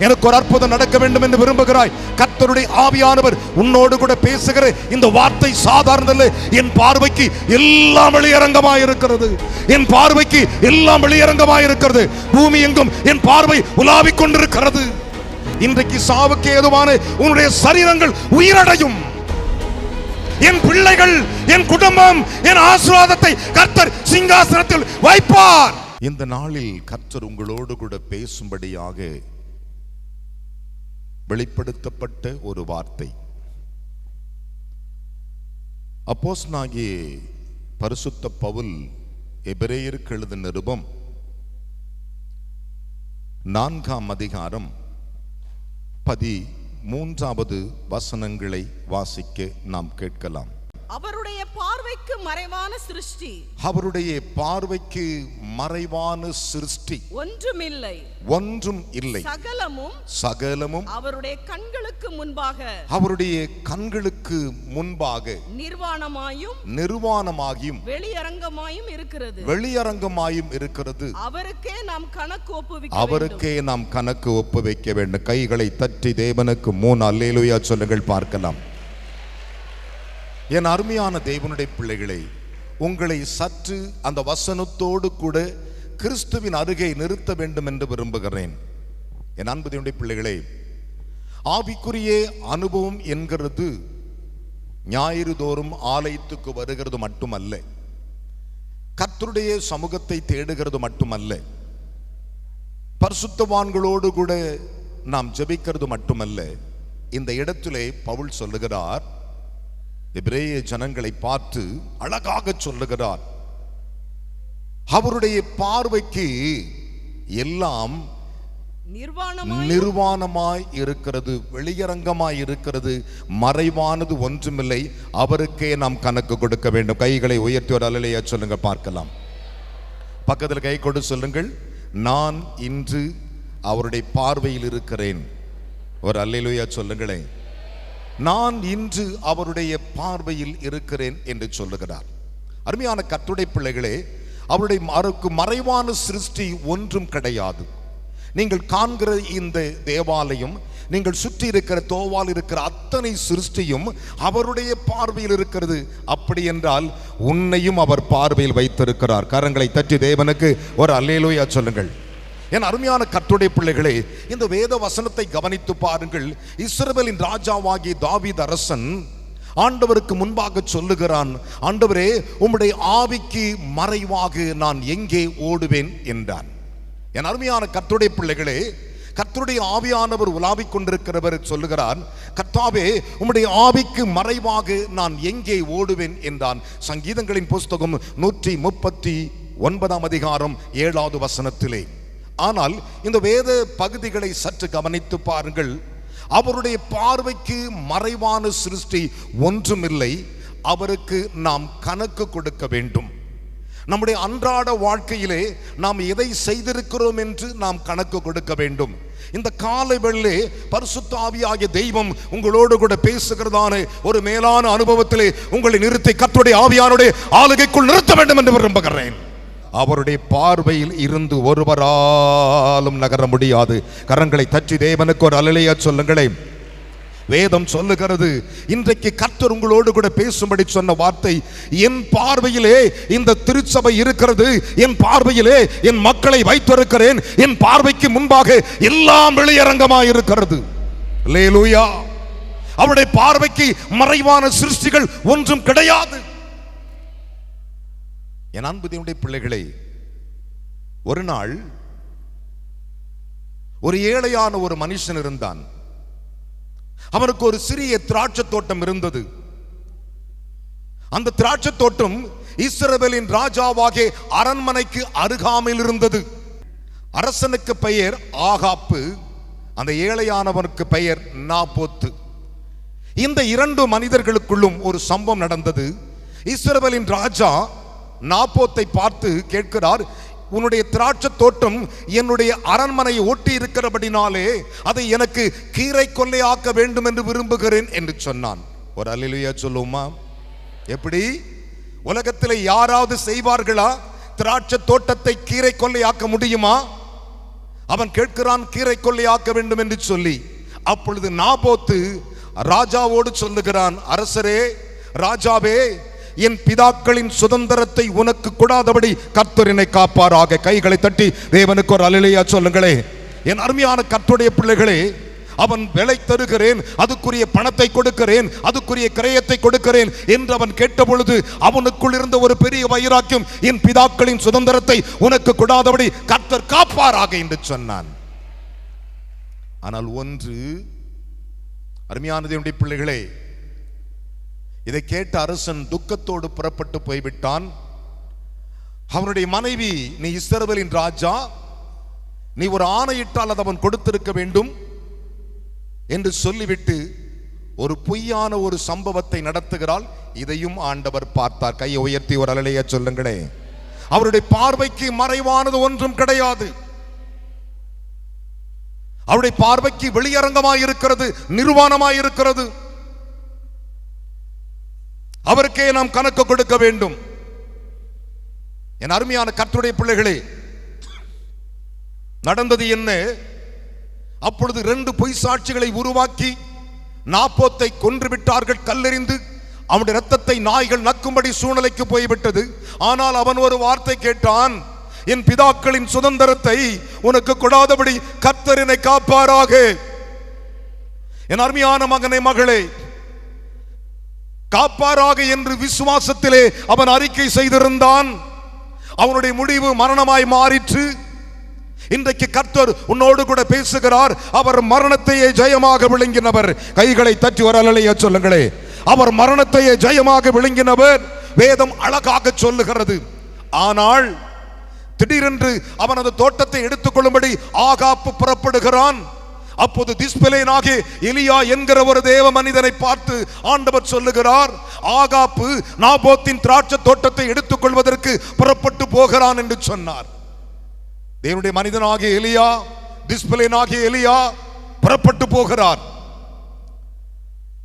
எனக்கு ஒரு அற்புதம் நடக்க வேண்டும் என்று விரும்புகிறாய். கர்த்தருடைய ஆவியானவர் உன்னோடு கூட பேசுகிற இந்த வார்த்தை சாதாரண. என் பார்வைக்கு எல்லாம் வெளியரங்கமாய் இருக்கிறது. என் பார்வைக்கு எல்லாம் வெளியரங்கமாய் இருக்கிறது. பூமி எங்கும் என் பார்வை உலாவிக் கொண்டிருக்கிறது. இன்றைக்கு சாவுக்கு ஏதுவான உன்னுடைய சரீரங்கள் உயிரடையும். என் பிள்ளைகள், என் குடும்பம், என் ஆசீர்வாதத்தை கர்த்தர் சிங்காசனத்தில் வைப்பார். இந்த நாளில் கர்த்தர் உங்களோடு கூட பேசும்படியாக வெளிப்படுத்தப்பட்ட ஒரு வார்த்தை. அப்போஸ்தலனாகிய பரிசுத்த பவுல் எபிரேயருக்கு எழுதின நிருபம் 4ஆம் அதிகாரம் 13வது வசனங்களை வாசிக்க நாம் கேட்கலாம். அவருடைய பார்வைக்கு மறைவான சிருஷ்டி, அவருடைய பார்வைக்கு மறைவான சிருஷ்டி ஒன்றுமில்லை, ஒன்றும் இல்லை. சகலமும் அவருடைய கண்களுக்கு முன்பாக, அவருடைய கண்களுக்கு முன்பாக நிர்வாணமாயும் வெளியரங்கமாயும் இருக்கிறது. அவருக்கே நாம் கணக்கு ஒப்புவிக்க வேண்டும். கைகளை தட்டி தேவனுக்கு 3 அல்லேலூயா சொல்லுங்கள் பார்க்கலாம். என் அருமையான தேவனுடைய பிள்ளைகளை, உங்களை சற்று அந்த வசனத்தோடு கூட கிறிஸ்துவின் அருகே நிறுத்த வேண்டும் என்று விரும்புகிறேன். என் அன்பு தேவனுடைய பிள்ளைகளே, ஆவிக்குரிய அனுபவம் என்கிறது ஞாயிறு தோறும் ஆலயத்துக்கு வருகிறது மட்டுமல்ல, கர்த்தருடைய சமூகத்தை தேடுகிறது மட்டுமல்ல, பரிசுத்தவான்களோடு கூட நாம் ஜெபிக்கிறது மட்டுமல்ல. இந்த இடத்திலே பவுல் சொல்லுகிறார், எபிரேய ஜனங்களை பார்த்து அழகாக சொல்லுகிறார், அவருடைய பார்வைக்கு எல்லாம் நிர்வாணமாய் இருக்கிறது, வெளியரங்கமாய் இருக்கிறது, மறைவானது ஒன்றுமில்லை. அவருக்கே நாம் கணக்கு கொடுக்க வேண்டும். கைகளை உயர்த்தி ஒரு அல்லேலூயா சொல்லுங்க பார்க்கலாம். பக்கத்தில் கை கொண்டு சொல்லுங்கள், நான் இன்று அவருடைய பார்வையில் இருக்கிறேன். ஒரு அல்லேலூயா சொல்லுங்களேன். நான் இன்று அவருடைய பார்வையில் இருக்கிறேன் என்று சொல்லுகிறார். அருமையான கர்த்தருடைய பிள்ளைகளே, அவருடைய மறைவான சிருஷ்டி ஒன்றும் கிடையாது. நீங்கள் காண்கிற இந்த தேவாலயம், நீங்கள் சுற்றி இருக்கிற தோவால் இருக்கிற அத்தனை சிருஷ்டியும் அவருடைய பார்வையில் இருக்கிறது. அப்படி என்றால் உன்னையும் அவர் பார்வையில் வைத்திருக்கிறார். கரங்களை தட்டி தேவனுக்கு ஒரு அல்லேலூயா சொல்லுங்கள். என் அருமையான கர்த்தருடைய பிள்ளைகளே, இந்த வேத வசனத்தை கவனித்து பாருங்கள். இஸ்ரவேலின் ராஜாவாகிய தாவீது அரசன் ஆண்டவருக்கு முன்பாக சொல்லுகிறான், ஆண்டவரே, உம்முடைய ஆவிக்கு மறைவாக நான் எங்கே ஓடுவேன் என்றான். என் அருமையான கர்த்தருடைய பிள்ளைகளே, கர்த்தருடைய ஆவியானவர் உலாவிக் கொண்டிருக்கிறவர் சொல்லுகிறார், கர்த்தாவே, உம்முடைய ஆவிக்கு மறைவாக நான் எங்கே ஓடுவேன் என்றான். சங்கீதங்களின் புஸ்தகம் 139ஆம் அதிகாரம் 7வது வசனத்திலே. ஆனால் இந்த வேத பகுதிகளை சற்று கவனித்து பாருங்கள். அவருடைய பார்வைக்கு மறைவான சிருஷ்டி ஒன்றுமில்லை. அவருக்கு நாம் கணக்கு கொடுக்க வேண்டும். நம்முடைய அன்றாட வாழ்க்கையிலே நாம் எதை செய்திருக்கிறோம் என்று நாம் கணக்கு கொடுக்க வேண்டும். இந்த காலை வேளையிலே பரிசுத்த ஆவியாகிய தெய்வம் உங்களோடு கூட பேசுகிறதான ஒரு மேலான அனுபவத்திலே உங்களை நிறுத்தி கர்த்தருடைய ஆவியானுடைய ஆளுகைக்குள் நிறுத்த வேண்டும் என்று விரும்புகிறேன். அவருடைய பார்வையில் இருந்து ஒருவராலும் நகர முடியாது. கரங்களை தட்டி தேவனுக்கு ஒரு அல்லேலூயா சொல்லுங்களேன். வேதம் சொல்லுகிறது, இன்றைக்கு கர்த்தர் உங்களோடு கூட பேசும்படி சொன்ன வார்த்தை, என் பார்வையிலே இந்த திருச்சபை இருக்கிறது, என் பார்வையிலே என் மக்களை வைத்திருக்கிறேன், என் பார்வைக்கு முன்பாக எல்லாம் வெளியரங்கமாய் இருக்கிறது. அல்லேலூயா. அவருடைய பார்வைக்கு மறைவான சிருஷ்டிகள் ஒன்றும் கிடையாது. என் அன்பு தேவனுடைய பிள்ளைகளை, ஒரு நாள் ஒரு ஏழையான ஒரு மனுஷன் இருந்தான். அவனுக்கு ஒரு சிறிய திராட்சை தோட்டம் இருந்தது. அந்த திராட்சை தோட்டம் இஸ்ரவேலின் ராஜாவாகிய அரண்மனைக்கு அருகாமையில் இருந்தது. அரசனுக்கு பெயர் ஆகாப்பு, அந்த ஏழையானவனுக்கு பெயர் நாபோத்து. இந்த 2 மனிதர்களுக்குள்ளும் ஒரு சம்பவம் நடந்தது. இஸ்ரவேலின் ராஜா நாபோத்தை பார்த்து கேட்கிறார், உன்னுடைய திராட்சை தோட்டம் என்னுடைய அரண்மனையை ஒட்டி இருக்கிறபடினாலே அதை எனக்கு கீரை கொள்ளையாக்க வேண்டும் என்று விரும்புகிறேன் என்று சொன்னான். ஒரு அல்லேலூயா சொல்லுமா? எப்படி? உலகத்தில் யாராவது செய்வார்களா? திராட்சை தோட்டத்தை கீரை கொள்ளையாக்க முடியுமா? அவன் கேட்கிறான் கீரை கொள்ளையாக்க வேண்டும் என்று சொல்லி. அப்பொழுது நாபோத்து ராஜாவோடு சொல்லுகிறான், அரசரே, ராஜாவே, என் பிதாக்களின் சுதந்திரத்தை உனக்கு கொடாதபடி கர்த்தர் என்னை காப்பாராக. கைகளை தட்டி தேவனுக்கு ஒரு அல்லேலூயா சொல்லுங்களே. என் அருமையான கர்த்தருடைய பிள்ளைகளே, அவன் விலை தருகிறேன், அதுக்குரிய பணத்தை கொடுக்கிறேன், அதுக்குரிய கிரயத்தை கொடுக்கிறேன் என்று அவன் கேட்ட பொழுது அவனுக்குள் இருந்த ஒரு பெரிய வைராக்கியம், என் பிதாக்களின் சுதந்திரத்தை உனக்கு கொடாதபடி கர்த்தர் காப்பாராக என்று சொன்னான். ஆனால் ஒன்று, அருமையான தேவனுடைய பிள்ளைகளே, இதை கேட்ட அரசன் துக்கத்தோடு புறப்பட்டு போய்விட்டான். அவனுடைய மனைவி, நீ இஸ்ரவேலின் ராஜா, நீ ஒரு ஆணையிட்டால் அதை அவன் கொடுத்திருக்க வேண்டும் என்று சொல்லிவிட்டு ஒரு பொய்யான ஒரு சம்பவத்தை நடத்துகிறாள். இதையும் ஆண்டவர் பார்த்தார். கையை உயர்த்தி ஒரு அல்லேலூயா சொல்லுங்களே. அவருடைய பார்வைக்கு மறைவானது ஒன்றும் கிடையாது. அவருடைய பார்வைக்கு வெளியரங்கமாய் இருக்கிறது, நிர்வாணமாய் இருக்கிறது. அவருக்கே நாம் கணக்கு கொடுக்க வேண்டும். என் அருமையான கர்த்தருடைய பிள்ளைகளே, நடந்தது என்ன? அப்பொழுது 2 பொய் சாட்சிகளை உருவாக்கி நாபோத்தை கொன்று விட்டார்கள், கல்லெறிந்து. அவனுடைய இரத்தத்தை நாய்கள் நக்கும்படி சூழ்நிலைக்கு போய்விட்டது. ஆனால் அவன் ஒரு வார்த்தை கேட்டான், என் பிதாக்களின் சுதந்திரத்தை உனக்கு கொடாதபடி கர்த்தர் என்னை காப்பாராக. என் அருமையான மகனே, மகளே, காப்பாராக என்று விசுவாசத்திலே அவன் அறிக்கை செய்திருந்தான். அவனுடைய முடிவு மரணமாய் மாறிற்று. இன்றைக்கு கர்த்தர் உன்னோடு கூட பேசுகிறார். அவர் மரணத்தையே ஜெயமாக விழுங்கினவர். கைகளை தட்டி ஒரு அல்லேலூயா சொல்லுங்களே. அவர் மரணத்தையே ஜெயமாக விழுங்கினவர். வேதம் அழகாக சொல்லுகிறது. ஆனால் திடீரென்று அவன் அந்த தோட்டத்தை எடுத்துக்கொள்ளும்படி ஆகாப்பு புறப்படுகிறான். அப்போது திஸ்பெலேனாகிய எலியா என்கிற ஒரு தேவ மனிதனை பார்த்து ஆண்டவர் சொல்லுகிறார், ஆகாப்பு நாபோத்தின் திராட்சை தோட்டத்தை எடுத்துக்கொள்வதற்கு புறப்பட்டு போகிறான் என்று சொன்னார். தேவனுடைய மனிதனாகிய எலியா, திஸ்பெலேனாகிய எலியா புறப்பட்டு போகிறார்.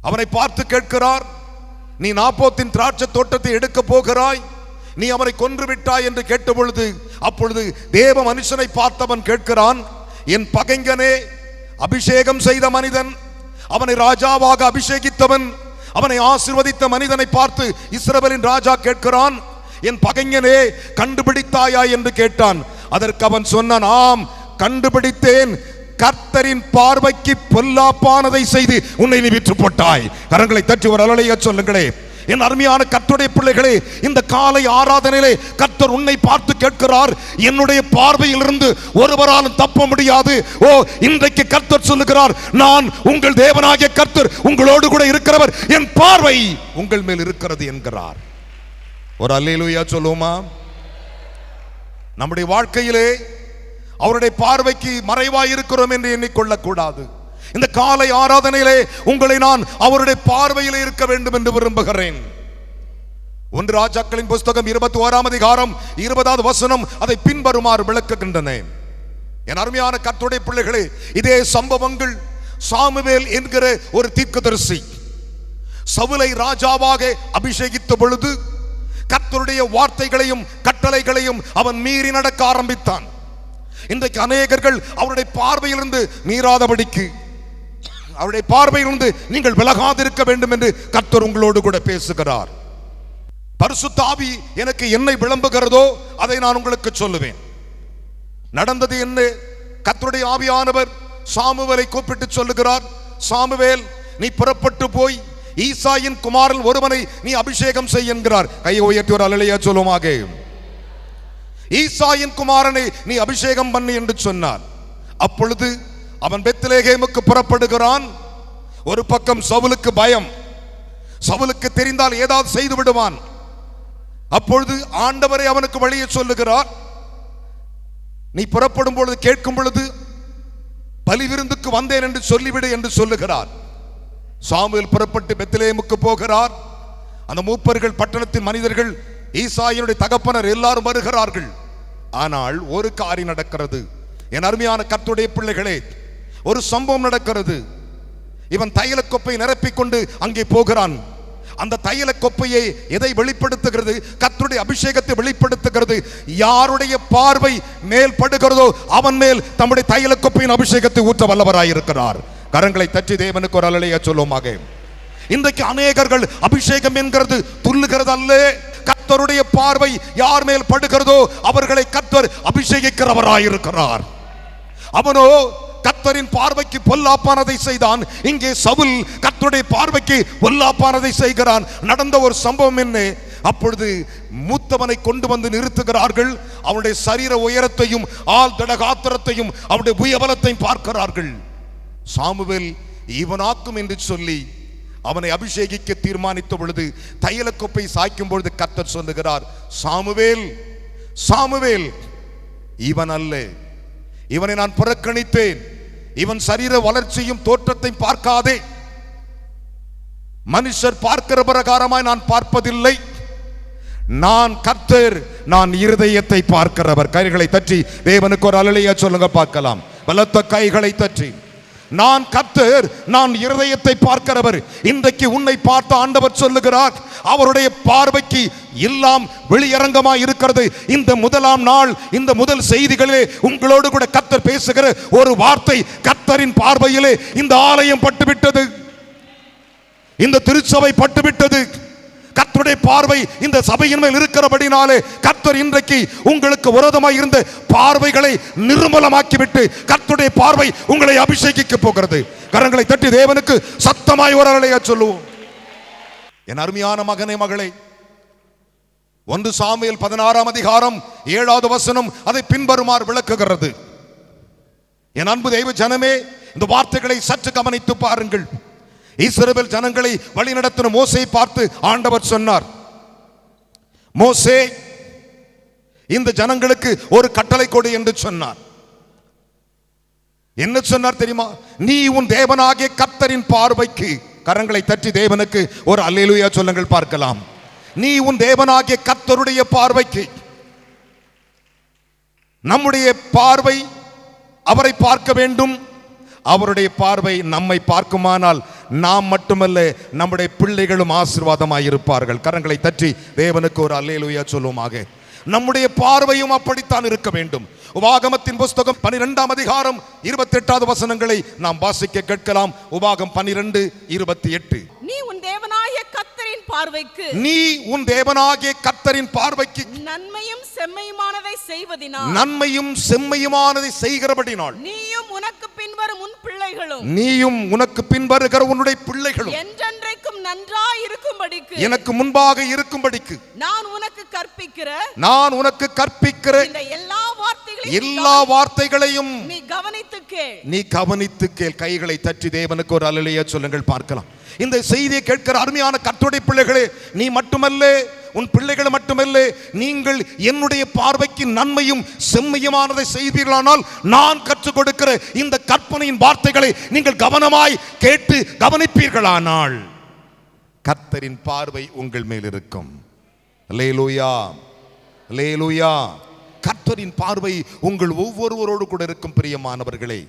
அவனை பார்த்து கேட்கிறார், நீ நாபோத்தின் திராட்சை தோட்டத்தை எடுக்க போகிறாய், நீ அவனை கொன்று விட்டாய் என்று கேட்ட பொழுது, அப்பொழுது தேவ மனுஷனை பார்த்தவன் கேட்கிறான், என் பகைஞனே, அபிஷேகம் செய்த மனிதன், அவனை ராஜாவாக அபிஷேகித்தவன், அவனை ஆசீர்வதித்த மனிதனை பார்த்து இஸ்ரவேலின் ராஜா கேட்கிறான், என் பகைஞனே, கண்டுபிடித்தாயா என்று கேட்டான். அதற்கு அவன் சொன்னான், ஆம், கண்டுபிடித்தேன். கர்த்தரின் பார்வைக்கு பொல்லாப்பானதை செய்து உன்னை நீ விற்று போட்டாய். கரங்களை தட்டி ஒரு அல்லேலூயா சொல்லுங்களே. என் அருமையான கர்த்தருடைய பிள்ளைகளே, இந்த காலை ஆராதனையிலே கர்த்தர் உன்னை பார்த்து கேட்கிறார், என்னுடைய பார்வையிலிருந்து ஒருவராலும் தப்ப முடியாது. ஓ, இன்றைக்கு கர்த்தர் சொல்லுகிறார், நான் உங்கள் தேவனாகிய கர்த்தர், உங்களோடு கூட இருக்கிறவர், என் பார்வை உங்கள் மேல் இருக்கிறது என்கிறார். ஒரு அல்லேலூயா சொல்லுமா? நம்முடைய வாழ்க்கையிலே அவருடைய பார்வைக்கு மறைவாய் இருக்கிறோம் என்று எண்ணிக்கொள்ளக் கூடாது. இந்த காலை ஆராதனையிலே உங்களை நான் அவருடைய பார்வையிலே இருக்க வேண்டும் என்று விரும்புகிறேன். 1 ராஜாக்களின் புஸ்தகம் 21ஆம் அதிகாரம் 20வது வசனம் அதை பின்வருமாறு விளக்குகின்றன. என் அருமையான கர்த்தருடைய பிள்ளைகளே, இதே சம்பவங்கள் சாமுவேல் என்கிற ஒரு தீர்க்கதரிசி சவுலை ராஜாவாக அபிஷேகித்த பொழுது கர்த்தருடைய வார்த்தைகளையும் கட்டளைகளையும் அவன் மீறி நடக்க ஆரம்பித்தான். இன்றைக்கு அநேகர்கள் அவருடைய பார்வையிலிருந்து மீறாதபடிக்கு, அவருடைய பார்வையிலிருந்து நீங்கள் விலகாதிருக்க வேண்டும் என்று கர்த்தர் உங்களோடு கூட பேசுகிறார். பரிசுத்த ஆவி எனக்கு என்னை விளம்புகிறதோ அதை நான் உங்களுக்கு சொல்லுவேன். நடந்தது என்ன? கர்த்தருடைய ஆவியானவர் சாமுவேலை கூப்பிட்டு சொல்லுகிறார், சாமுவேல், நீ புறப்பட்டு போய் ஈசாயின் குமாரன் ஒருவனை நீ அபிஷேகம் செய் என்கிறார். கையை உயர்த்தி ஒரு அல்லேலூயா சொல்லுமாக. ஈசாயின் குமாரனை நீ அபிஷேகம் பண்ணு என்று சொன்னார். அப்பொழுது அவன் பெத்லெகேமுக்கு புறப்படுகிறான். ஒரு பக்கம் சவுலுக்கு பயம், சவுலுக்கு தெரிந்தால் ஏதாவது செய்து விடுவான். அப்பொழுது ஆண்டவரை அவனுக்கு வழியை சொல்லுகிறார், நீ புறப்படும் பொழுது கேட்கும் பொழுது பலி விருந்துக்கு வந்தேன் என்று சொல்லிவிடு என்று சொல்லுகிறார். சாமுவேல் புறப்பட்டு பெத்லெகேமுக்கு போகிறார். அந்த மூப்பர்கள், பட்டணத்தின் மனிதர்கள், ஈசாயினுடைய தகப்பனர் எல்லாரும் வருகிறார்கள். ஆனால் ஒரு காரியம் நடக்கிறது. என் அருமையான கர்த்தருடைய பிள்ளைகளே, ஒரு சம்பவம் நடக்கிறது. இவன் தைல கொப்பை நிரப்பிக் கொண்டு அங்கே போகிறான். அந்த தைல கொப்பையை எதை வெளிப்படுத்துகிறது? கர்த்தருடைய அபிஷேகத்தை வெளிப்படுத்துகிறது. யாருடைய பார்வை மேல் படுகிறதோ அவன் மேல் தம்முடைய தைல கொப்பையின் அபிஷேகத்தை ஊற்ற வல்லவராயிருக்கிறார். கரங்களை தட்டி தேவனுக்கு ஒரு அல்லேலூயா சொல்லுவோமாக. இன்றைக்கு அநேகர்கள் அபிஷேகம் என்கிறது துள்ளுகிறது அல்ல. கர்த்தருடைய பார்வை யார் மேல் படுகிறதோ அவர்களை கர்த்தர் அபிஷேகிக்கிறவராயிருக்கிறார். அவனோ கர்த்தரின் பார்வைக்கு பொல்லாப்பானதை செய்தான். இங்கே சவுல் கர்த்தருடைய பார்வைக்கு பொல்லாப்பானதை செய்கிறான். நடந்த ஒரு சம்பவம் என்ன? அப்பொழுது மூத்தவனை கொண்டு வந்து நிறுத்துகிறார்கள். அவனுடைய சரீர உயரத்தையும் ஆள் தடகாத்திரத்தையும் அவனுடைய புயபலத்தையும் பார்க்கிறார்கள். சாமுவேல் இவனாக்கும் என்று சொல்லி அவனை அபிஷேகிக்க தீர்மானித்த பொழுது தைல கொப்பை சாய்க்கும் பொழுது கர்த்தர் சொல்லுகிறார், சாமுவேல் சாமுவேல், இவன் அல்ல, இவனை நான் புறக்கணித்தேன். இவன் சரீர வளர்ச்சியும் தோற்றத்தை பார்க்காதே, மனுஷர் பார்க்கிற பிரகாரமாய் நான் பார்ப்பதில்லை. நான் கர்த்தர், நான் இருதயத்தை பார்க்கிறவர். கைகளை தட்டி தேவனுக்கு ஒரு அல்லேலூயா சொல்லுங்க பார்க்கலாம். பலத்த கைகளை தட்டி. நான் கர்த்தர், நான் இருதயத்தை பார்க்கிறவர். இன்றைக்கு உன்னை பார்த்த ஆண்டவர் சொல்லுகிறார், அவருடைய பார்வைக்கு எல்லாம் வெளியரங்கமாய் இருக்கிறது. இந்த முதலாம் நாள், இந்த முதல் செய்திகளிலே உங்களோடு கூட கர்த்தர் பேசுகிற ஒரு வார்த்தை, கர்த்தரின் பார்வையிலே இந்த ஆலயம் பட்டுவிட்டது, இந்த திருச்சபை பட்டுவிட்டது. கர்த்தருடைய பார்வை இந்த சபையின் மேல் இருக்கிறபடினாலே கர்த்தர் இன்றைக்கு உங்களுக்கு விரோதமாய் இருந்த பார்வைகளை நிர்மலமாக்கிவிட்டு கர்த்தருடைய பார்வை உங்களை அபிஷேகிக்க போகிறது. கரங்களை தட்டி தேவனுக்கு சத்தமாய் ஒரு அல்லேலூயா சொல்லுவோம். என் அருமையான மகனே மகளே, 1 சாமுவேல் 16ஆம் அதிகாரம் 7வது வசனம் அதை பின்வருமாறு விளக்குகிறது. என் அன்பு தெய்வ ஜனமே, இந்த வார்த்தைகளை சற்று கவனித்து பாருங்கள். இஸ்ரவேல் ஜனங்களை வழிநடத்தின மோசேயை பார்த்து ஆண்டவர் சொன்னார், மோசே, இந்த ஜனங்களுக்கு ஒரு கட்டளை கொடு என்று சொன்னார். என்ன சொன்னார் தெரியுமா? நீ உன் தேவனாகிய கர்த்தரின் பார்வைக்கு, கரங்களை தட்டி தேவனுக்கு ஒரு அல்லேலூயா சொல்லுங்கள் பார்க்கலாம். நீ உன் தேவனாகிய கர்த்தருடைய பார்வைக்கு, நம்முடைய பார்வை அவரை பார்க்க வேண்டும். அவருடைய பார்வை நம்மை பார்க்குமானால் நாம் மட்டுமல்ல, நம்முடைய பிள்ளைகளும் ஆசீர்வாதமாய் இருப்பார்கள். கரங்களை தட்டி தேவனுக்கு ஒரு அல்லேலூயா சொல்லுவோமாக. நம்முடைய பார்வையும் அப்படித்தான் இருக்க வேண்டும். உபாகமத்தின் புஸ்தகம் 12ஆம் அதிகாரம் 28வது வசனங்களை நாம் வாசிக்க கேட்கலாம். உபாகம் 12:28. நீ உன் தேவனாகிய கர்த்தரின் பார்வைக்கு, நீ உன் தேவனாகிய கர்த்தரின் பார்வைக்கு நன்மையும் செம்மையுமானதை செய்வதினால், நன்மையும் செம்மையுமானதை செய்கிறபடினால், நீயும் உனக்கு பின்வரும் உன் பிள்ளைகளும், நீயும் உனக்கு பின்வருகிற உன்னுடைய பிள்ளைகளும் என்றென்றைக்கும் நன்றாய் இருக்கும்படிக்கு, எனக்கு முன்பாக இருக்கும்படிக்கு, நான் உனக்கு கற்பிக்கிற இந்த எல்லா வார்த்தைகளையும் நீ கவனித்து கேள். கைகளை தட்டி தேவனுக்கு ஒரு அல்லேலூயா சொல்லுங்கள் பார்க்கலாம். இந்த செய்தியை கேட்கிற அருமையான கர்த்தருடைய பிள்ளைகளே, நீ மட்டுமல்ல, உன் பிள்ளைகள் மட்டுமல்ல, நீங்கள் என்னுடைய பார்வைக்கு நன்மையும் செம்மையுமானதை செய்வீர்களானால் நான் கற்றுக் கொடுக்கிற இந்த கற்பனையின் வார்த்தைகளை நீங்கள் கவனமாய் கேட்டு கவனிப்பீர்களானால் கர்த்தரின் பார்வை உங்கள் மேல் இருக்கும். அல்லேலூயா, அல்லேலூயா. கர்த்தரின் பார்வை உங்கள் ஒவ்வொருவரோடு கூட இருக்கும் பிரியமானவர்களே.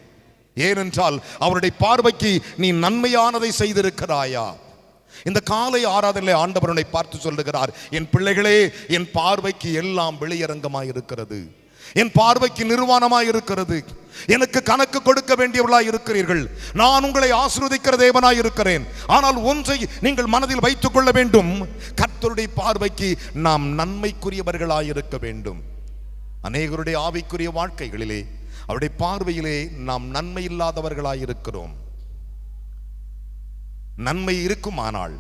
ஏனென்றால் அவருடைய பார்வைக்கு நீ நன்மையானதை செய்திருக்கிறாயா? இந்த காலை ஆராதனையிலே ஆண்டவரை பார்த்து சொல்லுகிறார், என் பிள்ளைகளே, என் பார்வைக்கு எல்லாம் வெளியரங்கமாய் இருக்கிறது, என் பார்வைக்கு நிர்வாணமாய் இருக்கிறது, எனக்கு கணக்கு கொடுக்க வேண்டியவர்களாய் இருக்கிறீர்கள், நான் உங்களை ஆசீர்வதிக்கிற தேவனாய் இருக்கிறேன். ஆனால் ஒன்றை நீங்கள் மனதில் வைத்துக் கொள்ள வேண்டும், கர்த்தருடைய பார்வைக்கு நாம் நன்மைக்குரியவர்களாய் இருக்க வேண்டும். அநேகருடைய ஆவிக்குரிய வாழ்க்கைகளிலே அவருடைய பார்வையிலே நாம் நன்மை இல்லாதவர்களாய் இருக்கிறோம். நன்மை இருக்குமானால்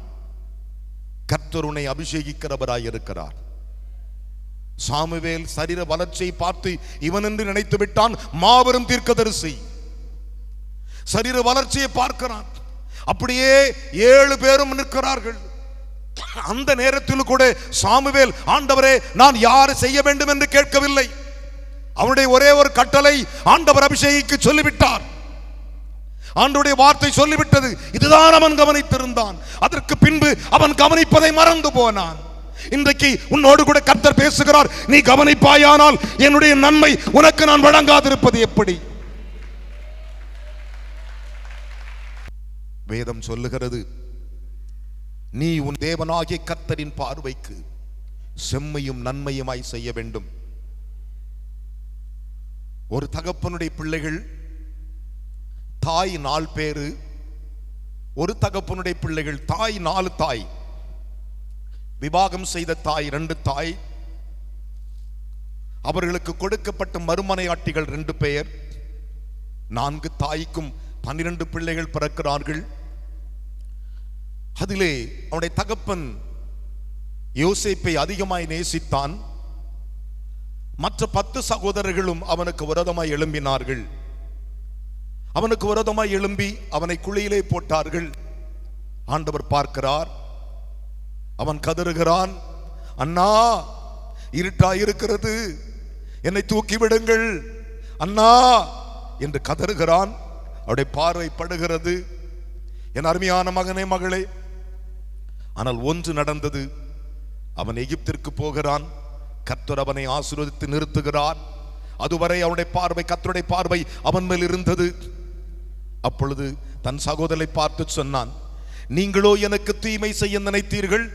கர்த்தர் உன்னை அபிஷேகிக்கிறவராய் இருக்கிறார். சாமுவேல் சரீர வளர்ச்சியை பார்த்து இவன் என்று நினைத்து விட்டான். மாபெரும் தீர்க்கதரிசி சரீர வளர்ச்சியை பார்க்கிறான். அப்படியே 7 பேரும் நிற்கிறார்கள். அந்த நேரத்தில் கூட சாமுவேல், ஆண்டவரே, நான் யாரை செய்ய வேண்டும் என்று கேட்கவில்லை. அவனுடைய ஒரே ஒரு கட்டளை ஆண்டவர் அபிஷேகிக்கு சொல்லிவிட்டார். ஆண்டவருடைய வார்த்தை சொல்லிவிட்டது. இதுதான் அவன் கவனித்திருந்தான். அதற்கு பின்பு அவன் கவனிப்பதை மறந்து போனான். இன்றைக்கு உன்னோடு கூட கர்த்தர் பேசுகிறார், நீ கவனிப்பாயானால் என்னுடைய நன்மை உனக்கு நான் வழங்காதிருப்பது எப்படி? வேதம் சொல்லுகிறது, நீ உன் தேவனாகிய கர்த்தரின் பார்வைக்கு செம்மையும் நன்மையுமாய் செய்ய வேண்டும். ஒரு தகப்பனுடைய பிள்ளைகள் தாய் 4 பேரு, ஒரு தகப்பனுடைய பிள்ளைகள் தாய் 4 தாய், விவாகம் செய்த தாய் 2 தாய், அவர்களுக்கு கொடுக்கப்பட்ட மறுமனையாட்டிகள் 2 பேர். 4 தாய்க்கும் 12 பிள்ளைகள் பிறக்கிறார்கள். அதிலே அவனுடைய தகப்பன் யோசேப்பை அதிகமாய் நேசித்தான். மற்ற 10 சகோதரர்களும் அவனுக்கு விரோதமாய் எழும்பினார்கள். அவனுக்கு விரோதமாய் எழும்பி அவனை குழியிலே போட்டார்கள். ஆண்டவர் பார்க்கிறார். அவன் கதறுகிறான், அண்ணா இருட்டாயிருக்கிறது, என்னை தூக்கி விடுங்கள் அண்ணா என்று கதறுகிறான். அவருடைய பார்வை படுகிறது. என் அருமையான மகனே மகளே, ஆனால் ஒன்று நடந்தது. அவன் எகிப்திற்கு போகிறான். கர்த்தர் அவனை ஆசீர்வதித்து நிறுத்துகிறார். அதுவரை அவனுடைய பார்வை, கர்த்தருடைய பார்வை அவன் மேல் இருந்தது. அப்பொழுது தன் சகோதரரை பார்த்து சொன்னான், நீங்களோ எனக்கு தீமை செய்ய நினைத்தீர்கள்,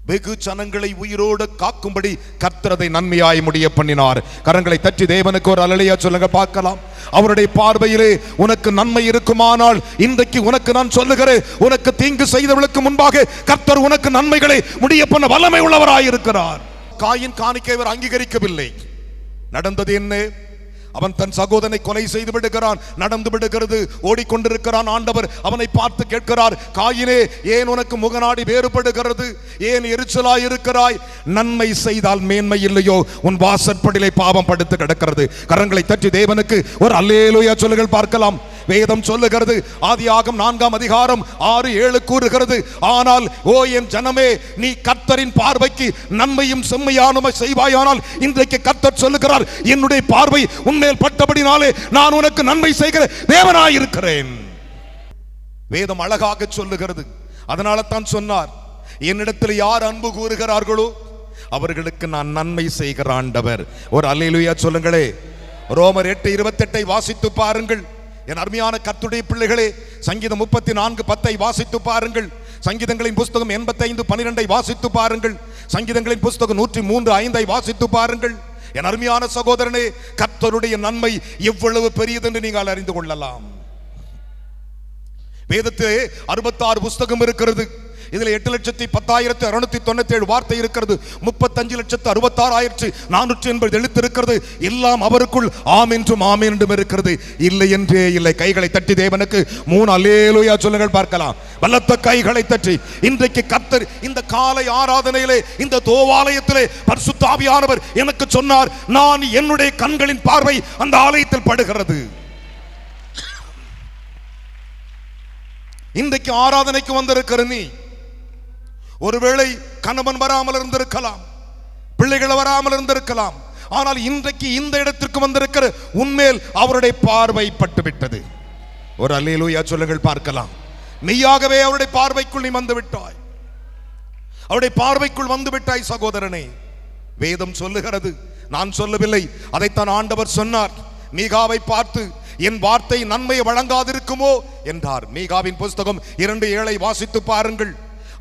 வெகு ஜனங்களை உயிரோடு காக்கும்படி கர்த்தர் அதை நன்மையாய் முடிய பண்ணினார். கரங்களை தட்டி தேவனுக்கு ஒரு அல்லேலூயா சொல்லுங்க பார்க்கலாம். அவருடைய பார்வையிலே உனக்கு நன்மை இருக்குமானால், இன்றைக்கு உனக்கு நான் சொல்லுகிறேன், உனக்கு தீங்கு செய்தவர்களுக்கு முன்பாக கர்த்தர் உனக்கு நன்மைகளை முடிய பண்ண வல்லமை உள்ளவராயிருக்கிறார். காயின் காணிக்கை அவர் அங்கீகரிக்கவில்லை. நடந்தது என்ன? அவன் தன் சகோதரனை கொலை செய்து விடுகிறான். நடந்து விடுகிறது. ஓடிக்கொண்டிருக்கிறான். ஆண்டவர் அவனை பார்த்து கேட்கிறார், காயினே, ஏன் உனக்கு முகநாடி வேறுபடுகிறது? ஏன் எரிச்சலாய் இருக்கிறாய்? நன்மை செய்தால் மேன்மை இல்லையோ? உன் வாசற்படியிலே பாவம் படுத்து கிடக்கிறது. கரங்களை தட்டி தேவனுக்கு ஒரு அல்லேலூயா சொல்லுங்கள் பார்க்கலாம். வேதம் சொல்லுகிறது, ஆதியாகமம் 4ஆம் அதிகாரம் 6-7 கூறுகிறது, ஆனால் ஓ என் ஜனமே, நீ கர்த்தரின் பார்வைக்கு நன்மையும் செம்மையானமை செய்வாயானால், இன்றைக்கு கர்த்தர் சொல்லுகிறார், என்னுடைய பார்வை உன்மேல் பட்டபடினாலே நான் உனக்கு நன்மை செய்கிற தேவனாயிருக்கிறேன். வேதம் அழகாக சொல்லுகிறது. அதனால தான் சொன்னார், என்னிடத்தில் யார் அன்பு கூறுகிறார்களோ அவர்களுக்கு நான் நன்மை செய்கிற ஆண்டவர். ஒரு அல்லேலூயா சொல்லுங்களே. ரோமர் 8:28 வாசித்து பாருங்கள். என் அருமையான கர்த்தருடைய பிள்ளைகளே, சங்கீதம் 34:10 வாசித்து பாருங்கள். சங்கீதங்களின் புஸ்தகம் 85:12 வாசித்து பாருங்கள். சங்கீதங்களின் புஸ்தகம் 103:5 வாசித்து பாருங்கள். என் அருமையான சகோதரனே, கர்த்தருடைய நன்மை எவ்வளவு பெரியது என்று நீங்கள் அறிந்து கொள்ளலாம். வேதத்திலே 66 புஸ்தகம் இருக்கிறது. இதில் 8,10,697 வார்த்தை இருக்கிறது. 35,66,480 எழுத்து இருக்கிறது. எல்லாம் அவருக்குள் ஆம் என்றும் ஆமென் என்றும் இருக்கிறது. இல்லை என்றே இல்லை. கைகளை தட்டி தேவனுக்கு 3 அல்லேலூயா சொல்லுங்கள் பார்க்கலாம். பலத்த கைகளை தட்டி இன்றைக்கு கர்த்தர் இந்த காலை ஆராதனையிலே, இந்த தேவாலயத்திலே பரிசுத்த ஆவியானவர் எனக்கு சொன்னார், நான் என்னுடைய கண்களின் பார்வை அந்த ஆலயத்தில் படுகிறது. இன்றைக்கு ஆராதனைக்கு வந்திருக்கிற நீ, ஒருவேளை கணவன் வராமல் இருந்திருக்கலாம், பிள்ளைகள் வராமல் இருந்திருக்கலாம், ஆனால் இன்றைக்கு இந்த இடத்திற்கு வந்திருக்கிற உன்மேல் அவருடைய பார்வை பட்டுவிட்டது. ஒரு அல்லேலூயா சொல்லுங்கள் பார்க்கலாம். மெய்யாகவே அவருடைய பார்வைக்குள் நீ வந்து விட்டாய். அவருடைய பார்வைக்குள் வந்து விட்டாய் சகோதரனே. வேதம் சொல்லுகிறது, நான் சொல்லவில்லை, அதைத்தான் ஆண்டவர் சொன்னார். மீகாவை பார்த்து, என் வார்த்தை நன்மையை வழங்காதிருக்குமோ என்றார். மீகாவின் புஸ்தகம் 2:7 வாசித்து பாருங்கள்.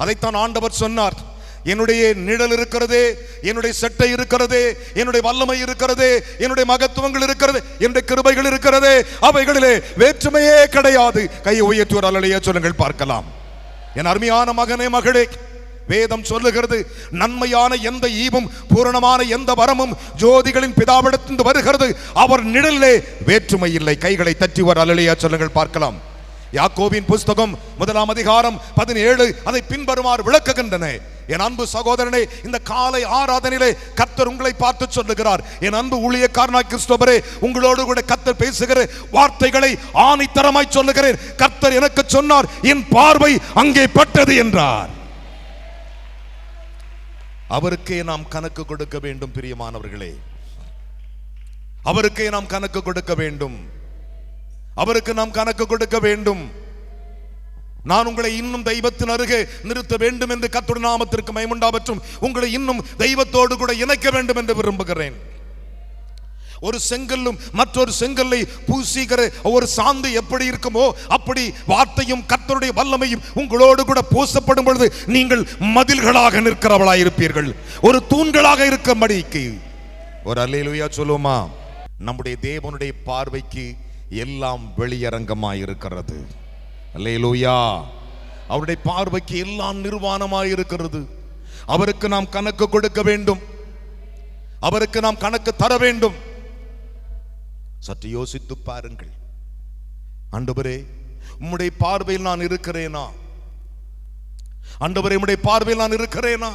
அதைத்தான் ஆண்டவர் சொன்னார். என்னுடைய நிழல் இருக்கிறதே, என்னுடைய செட்டை இருக்கிறதே, என்னுடைய வல்லமை இருக்கிறதே, என்னுடைய மகத்துவங்கள் இருக்கிறது, என்னுடைய கிருபைகள் இருக்கிறதே, அவைகளிலே வேற்றுமையே கிடையாது. கையை உயர்த்தி ஒரு அல்லேலூயா சொல்லுங்கள் பார்க்கலாம். என் அருமையான மகனே மகளே, வேதம் சொல்லுகிறது, நன்மையான எந்த ஈவும் பூரணமான எந்த வரமும் ஜோதிகளின் பிதாவிடத்திலிருந்து வருகிறது, அவர் நிழலிலே வேற்றுமை இல்லை. கைகளை தட்டி ஒரு அல்லேலூயா சொல்லுங்கள் பார்க்கலாம். யாக்கோபின் புஸ்தகம் 1ஆம் அதிகாரம் 17 அதை பின்வருமாறு விளக்குகின்றன. என் அன்பு சகோதரனே, இந்த காலை ஆராதனையிலே கர்த்தர் உங்களை பார்த்து சொல்லுகிறார், என் அன்பு ஊழியக்காரனாய் கிறிஸ்தோபரே, உங்களோடு கூட கர்த்தர் பேசுகிற வார்த்தைகளை ஆணித்தரமாய் சொல்லுகிறேன். கர்த்தர் எனக்கு சொன்னார், என் பார்வை அங்கே பட்டது என்றார். அவருக்கே நாம் கணக்கு கொடுக்க வேண்டும். பிரியமானவர்களே, அவருக்கே நாம் கணக்கு கொடுக்க வேண்டும். அவருக்கு நாம் கணக்கு கொடுக்க வேண்டும். நான் உங்களை இன்னும் தெய்வத்தின் அருகே நிறுத்த வேண்டும் என்று கர்த்தருடைய நாமத்திற்கு மகிமை உண்டாகட்டும். உங்களை இன்னும் தெய்வத்தோடு கூட இணைக்க வேண்டும் என்று விரும்புகிறேன். ஒரு செங்கல்லும் மற்றொரு செங்கல்லை பூசிக்கிற ஒரு சாந்து எப்படி இருக்குமோ அப்படி வார்த்தையும் கர்த்தருடைய வல்லமையும் உங்களோடு கூட பூசப்படும் பொழுது நீங்கள் மதில்களாக நிற்கிறவளாய் இருப்பீர்கள், ஒரு தூண்களாக இருக்கும்படிக்கு. ஒரு அல்லேலூயா சொல்லுமா? நம்முடைய தேவனுடைய பார்வைக்கு எல்லாம் வெளியரங்கமாய் இருக்கிறது. அல்லேலூயா. அவருடைய பார்வைக்கு எல்லாம் நிர்வாணமாய் இருக்கிறது. அவருக்கு நாம் கணக்கு கொடுக்க வேண்டும், அவருக்கு நாம் கணக்கு தர வேண்டும். சற்று யோசித்து பாருங்கள். ஆண்டவரே, உம்முடைய பார்வையில் நான் இருக்கிறேனா? ஆண்டவரே, உம்முடைய பார்வையில் நான் இருக்கிறேனா?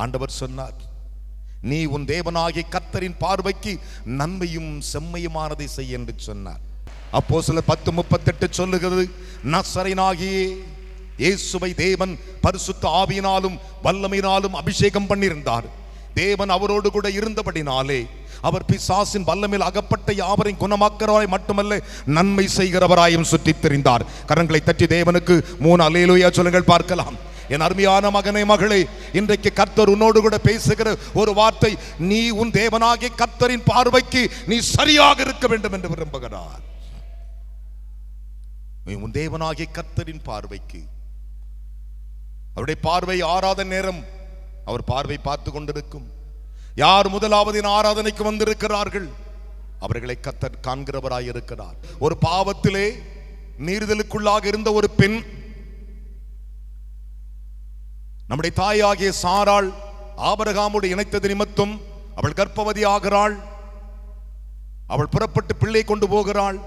ஆண்டவர் சொன்னார், நீ உன் தேவனாகிய கர்த்தரின் பார்வைக்கு நன்மையும் செம்மையுமானதை செய் என்று சொன்னார். அப்போஸ்தலர் 10:38 சொல்லுகிறது, நசரேயனாகிய இயேசுவை தேவன் பரிசுத்த ஆவியினாலும் வல்லமையினாலும் அபிஷேகம் பண்ணியிருந்தார். தேவன் அவரோடு கூட இருந்தபடினாலே அவர் பிசாசின் வல்லமையில் அகப்பட்ட யாவரையும் குணமாக்கிறவராய் மட்டுமல்ல, நன்மை செய்கிறவராயும் சுற்றித் திரிந்தார். கரங்களை தட்டி தேவனுக்கு 3 அல்லேலூயா சொல்லுங்கள் பார்க்கலாம். என் அருமையான மகனே, மகளே, இன்றைக்கு கர்த்தர் உன்னோடு கூட பேசுகிற ஒரு வார்த்தை, நீ உன் தேவனாகிய கர்த்தரின் பார்வைக்கு நீ சரியாக இருக்க வேண்டும் என்று விரும்புகிறார். உன் தேவனாகிய கர்த்தரின் பார்வைக்கு, அவருடைய பார்வை ஆராதனை நேரம் அவர் பார்வை பார்த்து கொண்டிருக்கும். யார் முதலாவது ஆராதனைக்கு வந்திருக்கிறார்கள் அவர்களை கர்த்தர் காண்கிறவராய் இருக்கிறார். ஒரு பாவத்திலே நீர்தலுக்குள்ளாக இருந்த ஒரு பெண், நம்முடைய தாயாகிய சாராள் ஆபிரகாமோடு இணைத்தது நிமித்தம் அவள் கர்ப்பவதி ஆகிறாள். அவள் புறப்பட்டு பிள்ளை கொண்டு போகிறாள்.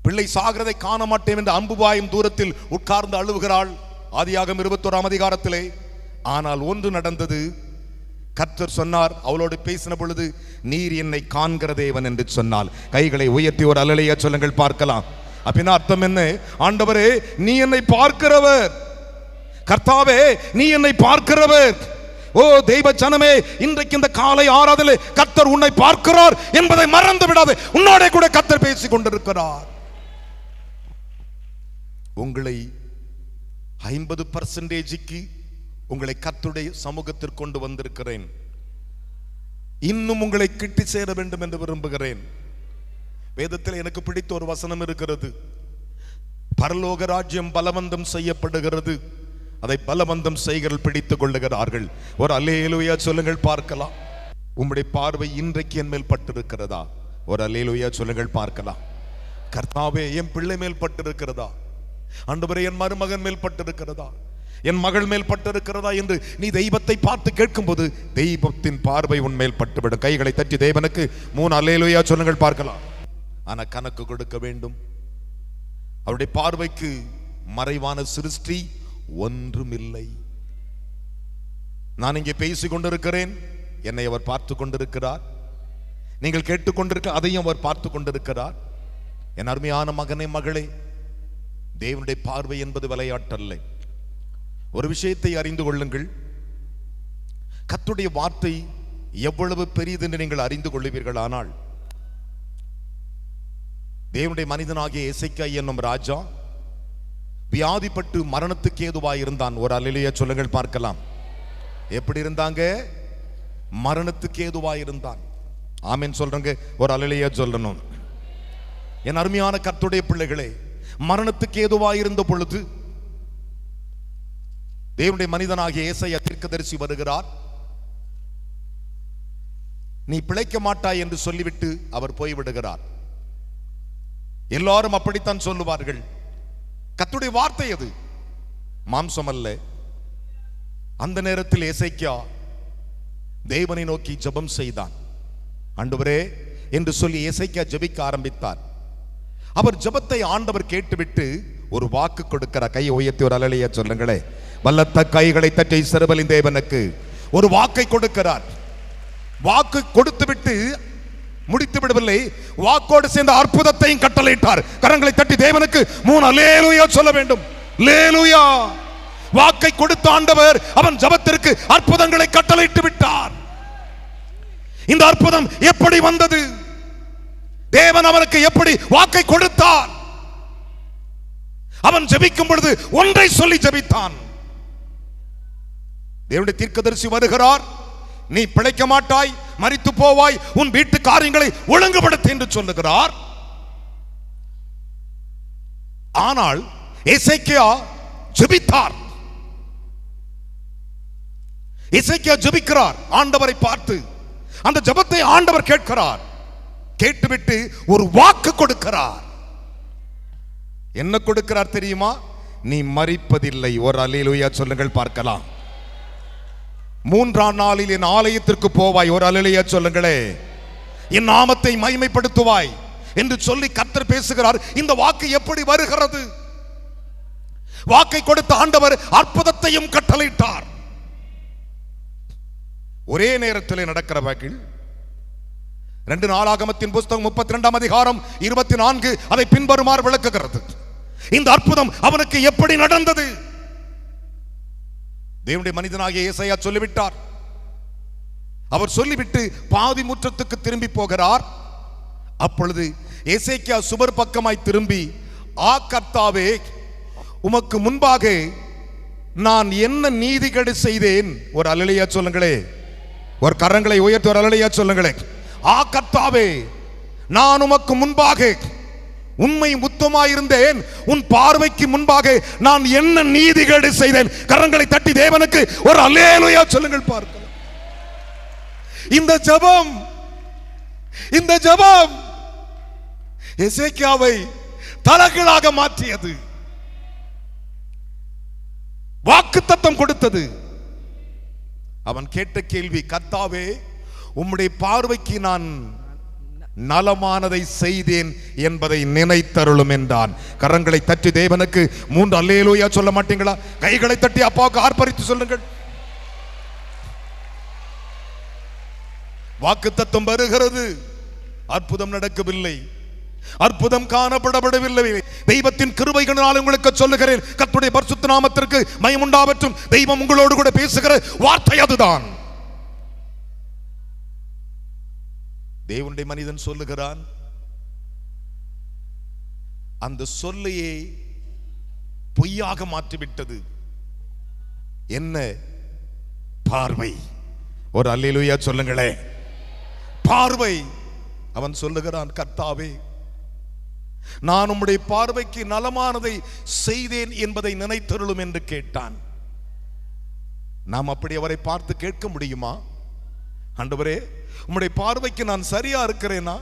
பிள்ளை சாகிறதை காண மாட்டேன் என்று அம்புபாயும் தூரத்தில் உட்கார்ந்து அழுவுகிறாள். ஆதியாகமம் 21ஆம் அதிகாரத்திலே. ஆனால் ஒன்று நடந்தது. கர்த்தர் சொன்னார், அவளோடு பேசின பொழுது, நீர் என்னை காண்கிற தேவன் என்று சொன்னால். கைகளை உயர்த்தி ஒரு அல்லேலூயா சொல்லுங்கள் பார்க்கலாம். அப்படின்னா அர்த்தம் என்ன? ஆண்டவரே, நீ என்னை பார்க்கிறவர். கர்த்தாவே, நீ என்னை பார்க்கிறவர். ஓ தெய்வ ஜனமே, இன்றைக்கு இந்த காலை ஆராதனை கர்த்தர் உன்னை பார்க்கிறார் என்பதை மறந்து விடாதே. உன்னோட கூட கர்த்தர் பேசிக் கொண்டிருக்கிறார். உங்களை 50% உங்களை கர்த்தருடைய சமூகத்திற்கு கொண்டு வந்திருக்கிறேன். இன்னும் உங்களை கிட்டி சேர வேண்டும் என்று விரும்புகிறேன். வேதத்தில் எனக்கு பிடித்த ஒரு வசனம் இருக்கிறது. பரலோக ராஜ்யம் பலவந்தம் செய்யப்படுகிறது, அதை பலவந்தம் செய்கள் பிடித்துக் கொள்ளுகிறார்கள். ஒரு அல்லேலூயா சொல்லுங்கள் பார்க்கலாம். உம்முடைய பார்வை இன்றைக்கு என் மேல் பட்டிருக்கிறதா? ஒரு அல்லேலூயா சொல்லுங்கள் பார்க்கலாம். கர்த்தாவே, என் பிள்ளை மேல் பட்டிருக்கிறதா? ஆண்டவரே, என் மருமகன் மேல் பட்டிருக்கிறதா? என் மகள் மேல் பட்டிருக்கிறதா என்று நீ தெய்வத்தை பார்த்து கேட்கும் போது தெய்வத்தின் பார்வை உன்மேல் பட்டுவிடும். கைகளை தட்டி தேவனுக்கு 3 அல்லேலூயா சொல்லுங்கள் பார்க்கலாம். ஆனா கணக்கு கொடுக்க வேண்டும். அவருடைய பார்வைக்கு மறைவான சிருஷ்டி ஒன்றுமில்லை. நான் இங்கே பேசிக் கொண்டிருக்கிறேன், என்னை அவர் பார்த்து கொண்டிருக்கிறார். நீங்கள் கேட்டுக்கொண்டிருக்க அதையும் அவர் பார்த்து கொண்டிருக்கிறார். என் அருமையான மகனே, மகளே, தேவனுடைய பார்வை என்பது விளையாட்டல்ல. ஒரு விஷயத்தை அறிந்து கொள்ளுங்கள். கர்த்தருடைய வார்த்தை எவ்வளவு பெரியது என்று நீங்கள் அறிந்து கொள்வீர்கள். ஆனால் தேவனுடைய மனிதனாகிய எசேக்கியா என்னும் ராஜா வியாதிப்பட்டு மரணத்துக்கு ஏதுவாய் இருந்தான். ஒரு அல்லேலூயா சொல்லுங்கள் பார்க்கலாம். எப்படி இருந்தாங்க? மரணத்துக்கு ஏதுவாய் இருந்தான். ஆமென் சொல்றங்க. ஒரு அல்லேலூயா சொல்லணும். என் அருமையான கர்த்தருடைய பிள்ளைகளே, மரணத்துக்கு ஏதுவாய் இருந்த பொழுது தேவனுடைய மனிதனாகிய ஏசாயா தீர்க்கதரிசி வருகிறார். நீ பிழைக்க மாட்டாய் என்று சொல்லிவிட்டு அவர் போய்விடுகிறார். எல்லாரும் அப்படித்தான் சொல்லுவார்கள். கர்த்தருடைய வார்த்தை அது, மாம்சம் அல்ல. அந்த நேரத்தில் எசேக்கியா தேவனை நோக்கி ஜெபம் செய்தான். ஆண்டவரே என்று சொல்லி எசேக்கியா ஜெபிக்க ஆரம்பித்தார். அவர் ஜெபத்தை ஆண்டவர் கேட்டுவிட்டு ஒரு வாக்கு கொடுக்கிறார். கையை உயர்த்தி ஒரு அல்லேலூயா சொல்லுங்களே. வல்லத்த கைகளை தட்டி இஸ்ரவேலின் தேவனுக்கு ஒரு வாக்கை கொடுக்கிறார். வாக்கு கொடுத்து விட்டு முடித்து விடவில்லை, வாக்கோடு சேர்ந்த அற்புதத்தையும் கட்டளையிட்டார். கரங்களை தட்டி தேவனுக்கு 3 அல்லேலூயா சொல்ல வேண்டும். அல்லேலூயா. வாக்கை கொடுத்த ஆண்டவர் அவன் ஜெபத்திற்கு அற்புதங்களை கட்டளையிட்டு விட்டார். இந்த அற்புதம் எப்படி வந்தது? தேவன் அவனுக்கு எப்படி வாக்கை கொடுத்தார்? அவன் ஜெபிக்கும் பொழுது ஒன்றை சொல்லி ஜெபித்தான். தேவனுடைய தீர்க்கதரிசி வருகிறார். நீ பிழைக்க மாட்டாய், மரித்து போவாய், உன் வீட்டு காரியங்களை ஒழுங்குபடுத்து என்று சொல்லுகிறார். ஆனால் எசேக்கியா ஜெபித்தார். எசேக்கியா ஜெபிக்கிறார் ஆண்டவரை பார்த்து. அந்த ஜெபத்தை ஆண்டவர் கேட்கிறார். கேட்டுவிட்டு ஒரு வாக்கு கொடுக்கிறார். என்ன கொடுக்கிறார் தெரியுமா? நீ மரிப்பதில்லை. ஒரு அல்லேலூயா சொல்லுங்கள் பார்க்கலாம். 3ஆம் நாளில் என் ஆலயத்திற்கு போவாய். ஒரு அல்லேலூயா சொல்லுங்களே. என் நாமத்தை மகிமைப்படுத்துவாய் என்று சொல்லி கர்த்தர் பேசுகிறார். இந்த வாக்கு எப்படி வருகிறது? வாக்கை கொடுத்த ஆண்டவர் அற்புதத்தையும் கட்டளையிட்டார். ஒரே நேரத்தில் நடக்கிற வாக்கில் 2 நாளாகமத்தின் புஸ்தகம் 32ஆம் அதிகாரம் 24 அதை பின்வருமாறு விளக்குகிறது. இந்த அற்புதம் அவனுக்கு எப்படி நடந்தது? தேவனுடைய மனிதனாகிய ஏசாயா சொல்லிவிட்டார். அவர் சொல்லிவிட்டு பாதி முற்றத்துக்கு திரும்பி போகிறார். அப்பொழுது எசேக்கியா சுவர் பக்கமாய் திரும்பி, ஆ கர்த்தாவே, உமக்கு முன்பாக நான் என்ன நீதிகேடு செய்தேன்? ஒரு அல்லேலூயா சொல்லுங்களே. ஒரு கரங்களை உயர்த்தி ஒரு அல்லேலூயா சொல்லுங்களே. ஆ கர்த்தாவே, நான் உமக்கு முன்பாக உண்மை முத்தமாயிருந்தேன், உன் பார்வைக்கு முன்பாக நான் என்ன நீதிகேடு செய்தேன்? கரங்களை தட்டி தேவனுக்கு ஒரு அல்லேலூயா சொல்லுங்கள் பார்க்கலாம். இந்த ஜெபம் எசேக்கியாவை தலைகீழாக மாற்றியது. வாக்குத்தத்தம் கொடுத்தது. அவன் கேட்ட கேள்வி, கர்த்தாவே, உம்முடைய பார்வைக்கு நான் நலமானதை செய்தேன் என்பதை நினைத்தருளும் என்றான். கரங்களை தட்டி தேவனுக்கு 3 அல்லேலூயா சொல்ல மாட்டீங்களா? கைகளை தட்டி அப்பாவுக்கு ஆர்ப்பரித்து சொல்லுங்கள். வாக்குத்தத்தம் வருகிறது, அற்புதம் நடக்கவில்லை, அற்புதம் காணப்படவில்லை. தெய்வத்தின் கிருபைகளினால் உங்களுக்கு சொல்லுகிறேன், கர்த்தருடைய பரிசுத்த நாமத்திற்கு மகிமை உண்டாகட்டும். தெய்வம் உங்களோடு கூட பேசுகிற வார்த்தை அதுதான். தேவனுடைய மனிதன் சொல்லுகிறான். அந்த சொல்லையே பொய்யாக மாற்றிவிட்டது. என்ன? பார்வை. ஒரு அல்லேலூயா சொல்லுங்களே. பார்வை. அவன் சொல்லுகிறான், கர்த்தாவே, நான் உம்முடைய பார்வைக்கு நலமானதை செய்தேன் என்பதை நினைத்தருளும் என்று கேட்டான். நாம் அப்படி அவரை பார்த்து கேட்க முடியுமா? ஆண்டவரே, உம்முடைய பார்வைக்கு நான் சரியா இருக்கிறேனா?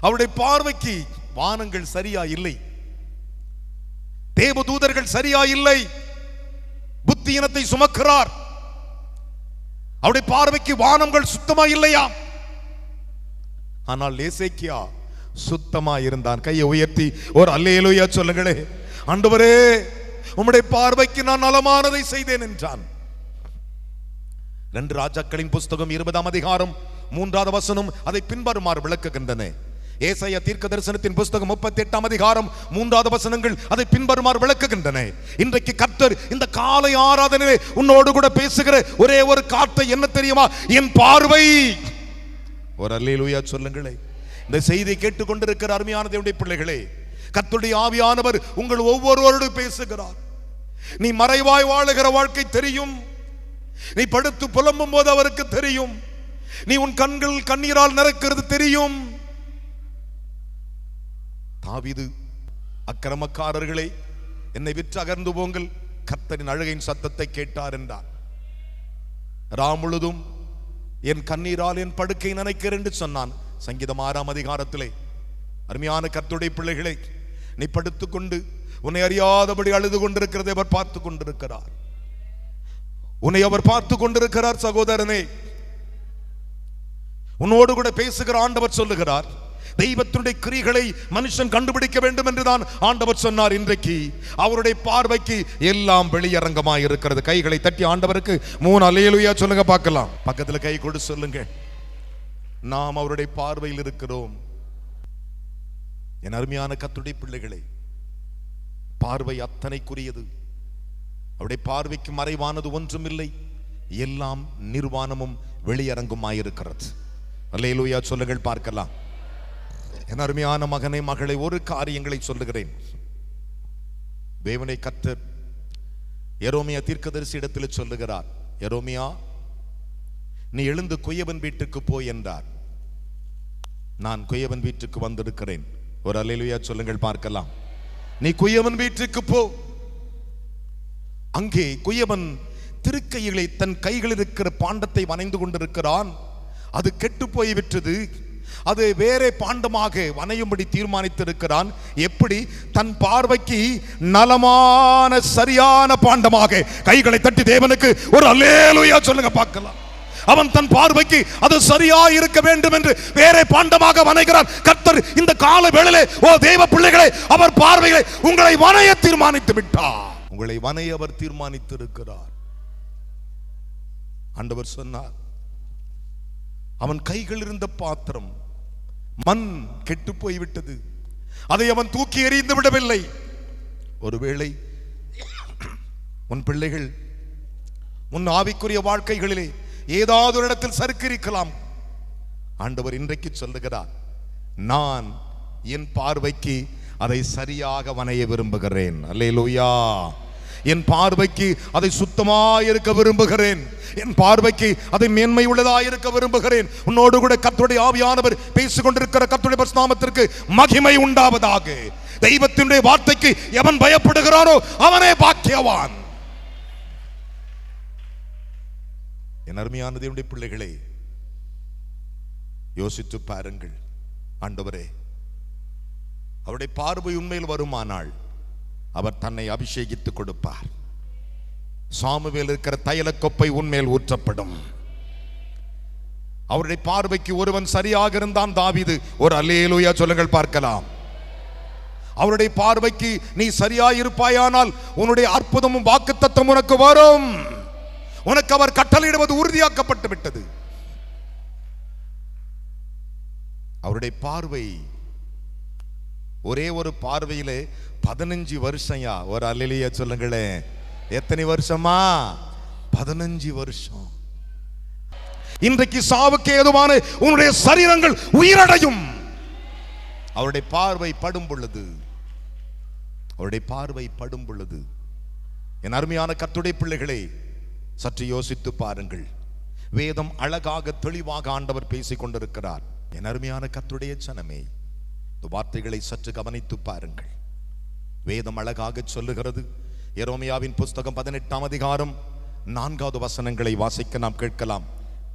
அவருடைய பார்வைக்கு வானங்கள் சரியா இல்லை, தேவதூதர்கள் சரியா இல்லை, புத்தியினத்தை சுமக்கிறார். அவருடைய பார்வைக்கு வானங்கள் சுத்தமா இல்லையா? ஆனால் எசேக்கியா சுத்தமா இருந்தான். கையை உயர்த்தி ஒரு அல்லேலூயா சொல்லுங்களே. ஆண்டவரே, உம்முடைய பார்வைக்கு நான் நலமானதை செய்தேன் என்றான். 2 ராஜாக்களின் புஸ்தகம் 20ஆம் அதிகாரம் 3வது வசனம் அதை பின்வருமாறு விளக்குகின்றன. ஏசாயா தீர்க்க தரிசனத்தின் புஸ்தகம் 38ஆம் அதிகாரம் 3வது வசனங்கள் அதை பின்வருமாறு விளக்குகின்றன. இன்றைக்கு கர்த்தர் இந்த காலை ஆராதனையிலே உன்னோடு கூட பேசுகிற ஒரே ஒரு கார்த்தை என்ன தெரியுமா? என் பார்வை. ஒரு அல்லேலூயா சொல்லுங்களே. இந்த செய்தியை கேட்டுக்கொண்டிருக்கிற அருமையான தேவனுடைய பிள்ளைகளே, கர்த்தருடைய ஆவியானவர் உங்கள் ஒவ்வொருவரோடு பேசுகிறார். நீ மறைவாய் வாழுகிற வாழ்க்கை தெரியும். நீ படுத்து புலம்பும் போது அவருக்கு தெரியும். நீ உன் கண்கள் கண்ணீரால் நிரக்கிறது தெரியும். தாவீது, அக்கிரமக்காரர்களே, என்னை விற்று அகர்ந்து போங்கள், கர்த்தரின் அழுகையின் சத்தத்தை கேட்டார் என்றார். ராம் முழுதும் என் கண்ணீரால் என் படுக்கை நினைக்கிறேன் என்று சொன்னான். சங்கீதம் 6ஆம் அதிகாரத்திலே. அருமையான கர்த்தருடைய பிள்ளைகளை, நீ படுத்துக்கொண்டு உன்னை அறியாதபடி அழுது கொண்டிருக்கிறதை அவர் பார்த்து கொண்டிருக்கிறார். உன்னை அவர் பார்த்து கொண்டிருக்கிறார். சகோதரனே, உன்னோடு கூட பேசுகிற ஆண்டவர் சொல்லுகிறார், தெய்வத்தினுடைய கிரிகளை மனுஷன் கண்டுபிடிக்க வேண்டும் என்றுதான் ஆண்டவர் சொன்னார். இன்றைக்கு அவருடைய பார்வைக்கு எல்லாம் வெளியரங்கமாய் இருக்கிறது. கைகளை தட்டி ஆண்டவருக்கு 3 அல்லேலூயா சொல்லுங்க பார்க்கலாம். பக்கத்துல கை கொடு சொல்லுங்க, நாம் அவருடைய பார்வையில் இருக்கிறோம். என் அருமையான கர்த்தருடைய பிள்ளைகளை, பார்வை அத்தனைக்குரியது. அவருடைய பார்வைக்கு மறைவானது ஒன்றுமில்லை, எல்லாம் நிர்வாணமும் வெளியரங்குமாயிருக்கிறது. அல்லேலூயா சொல்லுங்கள் பார்க்கலாம். என் அருமையான மகனை மகளை, ஒரு காரியங்களை சொல்லுகிறேன். தேவனை கர்த்தர் எரோமியா தீர்க்கதரிசி இடத்தில் சொல்லுகிறார், எரோமியா, நீ எழுந்து குயவன் வீட்டுக்கு போய் என்றார். நான் குயவன் வீட்டுக்கு வந்திருக்கிறேன். ஒரு அல்லேலூயா சொல்லுங்கள் பார்க்கலாம். நீ குயவன் வீட்டுக்கு போ. அங்கே குயவன் திருக்கையிலே தன் கைகளில் இருக்கிற பாண்டத்தை வனைந்து கொண்டிருக்கிறான். அது கெட்டு போய்விட்டது. அது வேறே பாண்டமாக வனையும்படி தீர்மானித்திருக்கிறான். எப்படி? தன் பார்வைக்கு நலமான சரியான பாண்டமாக. கைகளை தட்டி தேவனுக்கு ஒரு அல்லேலூயா சொல்லுங்க பார்க்கலாம். அவன் தன் பார்வைக்கு அது சரியா இருக்க வேண்டும் என்று வேறே பாண்டமாக வனைகிறான். கர்த்தர் இந்த கால வேளையிலே, ஓ தேவ பிள்ளைகளே, அவர் பார்வைகளை உங்களை வனைய தீர்மானித்து விட்டார். உங்களை வனைய அவர் தீர்மானித்து இருக்கிறார். ஆண்டவர் சொன்னார், அவன் கைகள் இருந்த பாத்திரம் மண் கெட்டு போய்விட்டது. அதை அவன் தூக்கி எறிந்து விடவில்லை. ஒருவேளை உன் பிள்ளைகள் உன் ஆவிக்குரிய வாழ்க்கைகளிலே ஏதாவது ஒரு இடத்தில் சறுக்கிருக்கலாம். ஆண்டவர் இன்றைக்கு சொல்லுகிறார், நான் என் பார்வைக்கு அதை சரியாக வனைய விரும்புகிறேன். அல்லேலூயா. என் பார்வைக்கு அதை சுத்தமாய் இருக்க விரும்புகிறேன். என் பார்வைக்கு அதை மேன்மை உள்ளதாய் இருக்க விரும்புகிறேன். உன்னோடு கூட கர்த்தருடைய ஆவியானவர் பேசிக் கொண்டிருக்கிற கர்த்தருடைய பரிசுத்த நாமத்திற்கு மகிமை உண்டாவதாக. தெய்வத்தினுடைய வார்த்தைக்கு எவன் பயப்படுகிறானோ அவனே பாக்கியவான். என் அருமையான தேவனுடைய பிள்ளைகளே, யோசித்து பாருங்கள். ஆண்டவரே, அவருடைய பார்வை உண்மையில் வருமானால் அவர் தன்னை அபிஷேகித்து கொடுப்பார். சாமுவேல் இருக்கிற தைல கொப்பை உன்மேல் ஊற்றப்படும். அவருடைய பார்வைக்கு ஒருவன் சரியாக இருந்தான். தாவீது. ஒரு அல்லேலூயா சொல்லுங்கள் பார்க்கலாம். அவருடைய பார்வைக்கு நீ சரியாயிருப்பாயானால் உன்னுடைய அற்புதமும் வாக்குத்தத்தம் உனக்கு வரும். உனக்கு அவர் கட்டளையிடுவது உறுதியாக்கப்பட்டு விட்டது. அவருடைய பார்வை ஒரே ஒரு பார்வையிலே 15 வருஷம். ஒரு அல்லேலூயா சொல்லுங்களேன். எத்தனை வருஷமா? 15 வருஷம். இன்றைக்கு சாவுக்கு ஏதுவான உன்னுடைய சரீரங்கள் உயிரடையும். அவருடைய பார்வை படும் பொழுது, அவருடைய பார்வை படும் பொழுது, என் அருமையான கர்த்தருடைய பிள்ளைகளே, சற்று யோசித்து பாருங்கள். வேதம் அழகாக தெளிவாக ஆண்டவர் பேசிக் கொண்டிருக்கிறார். என் அருமையான கர்த்தருடைய ஜனமே, இந்த வார்த்தைகளை சற்று கவனித்து பாருங்கள். வேதம் அழகாக சொல்லுகிறது. எரேமியாவின் புஸ்தகம் 18ஆம் அதிகாரம் 4வது வசனங்களை வாசிக்க நாம் கேட்கலாம்.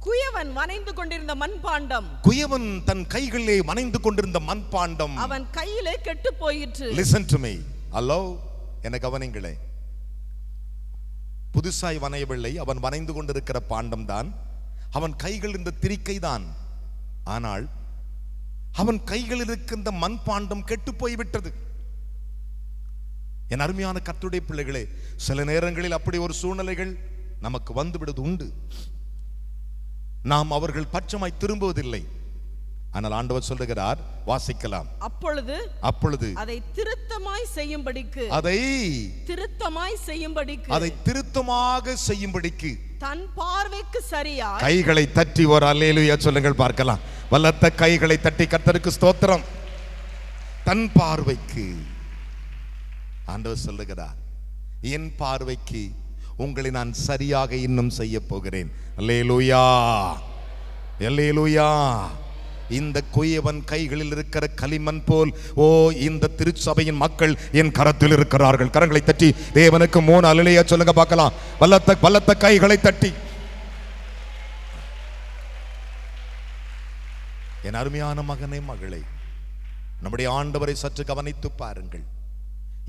குயவன் வனைந்து கொண்டிருந்த மண்பாண்டம், குயவன் தன் கைகளிலே வனைந்து கொண்டிருந்த மண்பாண்டம் அவன் கையிலே கெட்டு போயிற்று. Listen to me. Hello, என்ன கவனிங்களே. புதுசாய் வனையவில்லை. அவன் வனைந்து கொண்டிருக்கிற பாண்டம் தான். அவன் கைகள் இந்த திரிக்கை தான். ஆனால் அவன் கைகளில் இருக்கின்ற மண்பாண்டம் கெட்டு போய்விட்டது. என் அருமையான கர்த்தருடைய பிள்ளைகளே, சில நேரங்களில் அப்படி ஒரு சூழ்நிலைகள் நமக்கு வந்து விடுவது உண்டு. நாம் அவர்கள் பட்சமாய் திரும்புவதில்லை. ஆனால் ஆண்டவர் சொல்லுகிறார், வாசிக்கலாம். அப்பொழுது அதை திருத்தமாக செய்யும்படிக்கு தன் பார்வைக்கு சரியா கைகளை தட்டி ஒரு அல்லேலூயா சொல்லுங்கள் பார்க்கலாம். வல்லத்த கைகளை தட்டி கர்த்தருக்கு ஸ்தோத்திரம். தன் பார்வைக்கு ஆண்டவர் சொல்லுகிறார், என் பார்வைக்கு உங்களை நான் சரியாக இன்னும் செய்ய போகிறேன். அல்லேலூயா, அல்லேலூயா. இந்த குயவன் கைகளில் இருக்கிற களிமண் போல், ஓ இந்த திருச்சபையின் மக்கள் என் கரத்தில் இருக்கிறார்கள். கரங்களை தட்டி தேவனுக்கு 3 அல்லேலூயா சொல்லுங்க பார்க்கலாம். வல்லத்த கைகளை தட்டி. என் அருமையான மகனே, மகளே, நம்முடைய ஆண்டவரை சற்று கவனித்து பாருங்கள்.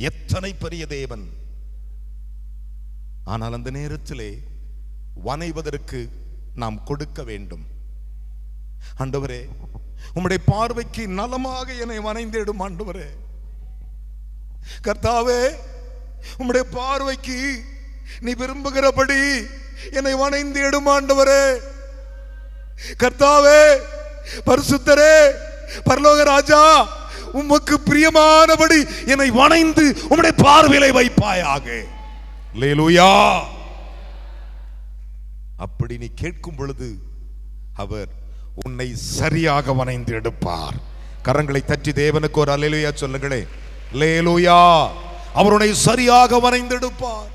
எத்தனை பெரிய தேவன்! ஆனால் அந்த நேரத்திலே வனைவதற்கு நாம் கொடுக்க வேண்டும். ஆண்டவரே, உம்முடைய பார்வைக்கு நலமாக என்னை வனைந்திடும். ஆண்டவரே, கர்த்தாவே, உம்முடைய பார்வைக்கு நீ விரும்புகிறபடி என்னை வனைந்திடும். ஆண்டவரே, கர்த்தாவே, பரிசுத்தரே, பரலோக ராஜா, உமக்கு பிரியமானபடி என்னை வனைந்து உம்முடைய பார்வையிலே வைப்பாயாக. அல்லேலூயா. அப்படி நீ கேட்கும் பொழுது அவர் உன்னை சரியாக வனைந்து எடுப்பார். கரங்களை தட்டி தேவனுக்கு ஒரு அல்லேலூயா சொல்லுங்களே. அல்லேலூயா. அவர் உன்னை சரியாக வனைந்து எடுப்பார்.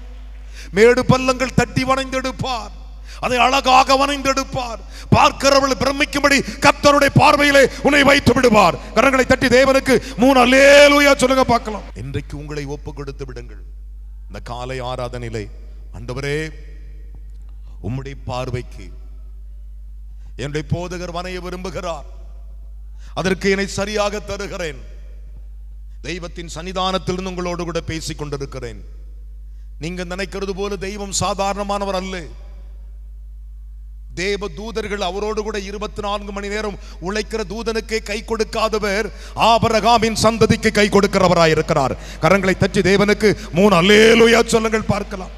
மேடு பள்ளங்கள் தட்டி வனைந்து எடுப்பார். அதை அழகாக வனைந்தெடுப்பார். பார்க்கிறவர்கள் பிரமிக்கும்படி கர்த்தருடைய பார்வையிலே உன்னை வைத்து விடுவார். கரங்களை தட்டி தேவனுக்கு 3 அல்லேலூயா சொல்லுங்க பார்க்கலாம். இன்றைக்கு உங்களை ஒப்பு கொடுத்து விடுங்கள். இந்த காலை ஆராதனையிலே ஆண்டவரே, உம்முடைய பார்வைக்கு என்னுடைய போதகர் வனைய விரும்புகிறார், அதற்கு என்னை சரியாக தருகிறேன். தெய்வத்தின் சன்னிதானத்திலிருந்து உங்களோடு கூட பேசிக் கொண்டிருக்கிறேன். நீங்க நினைக்கிறது போல தெய்வம் சாதாரணமானவர் அல்ல. தேவ தூதர்கள் அவரோடு கூட 24 மணி நேரம் உழைக்கிற தூதனுக்கே கை கொடுக்காதவர் ஆபிரகாமின் சந்ததிக்கு கை கொடுக்கிறவராய் இருக்கிறார். கரங்களை தட்டி தேவனுக்கு 3 அல்லேலூயா சொல்லுங்கள் பார்க்கலாம்.